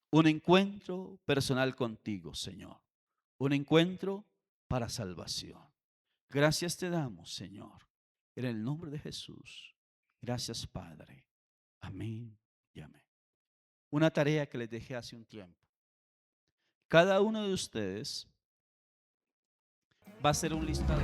un encuentro personal contigo, Señor. Un encuentro para salvación. Gracias te damos, Señor, en el nombre de Jesús. Gracias, Padre. Amén y amén. Una tarea que les dejé hace un tiempo. Cada uno de ustedes va a hacer un listado.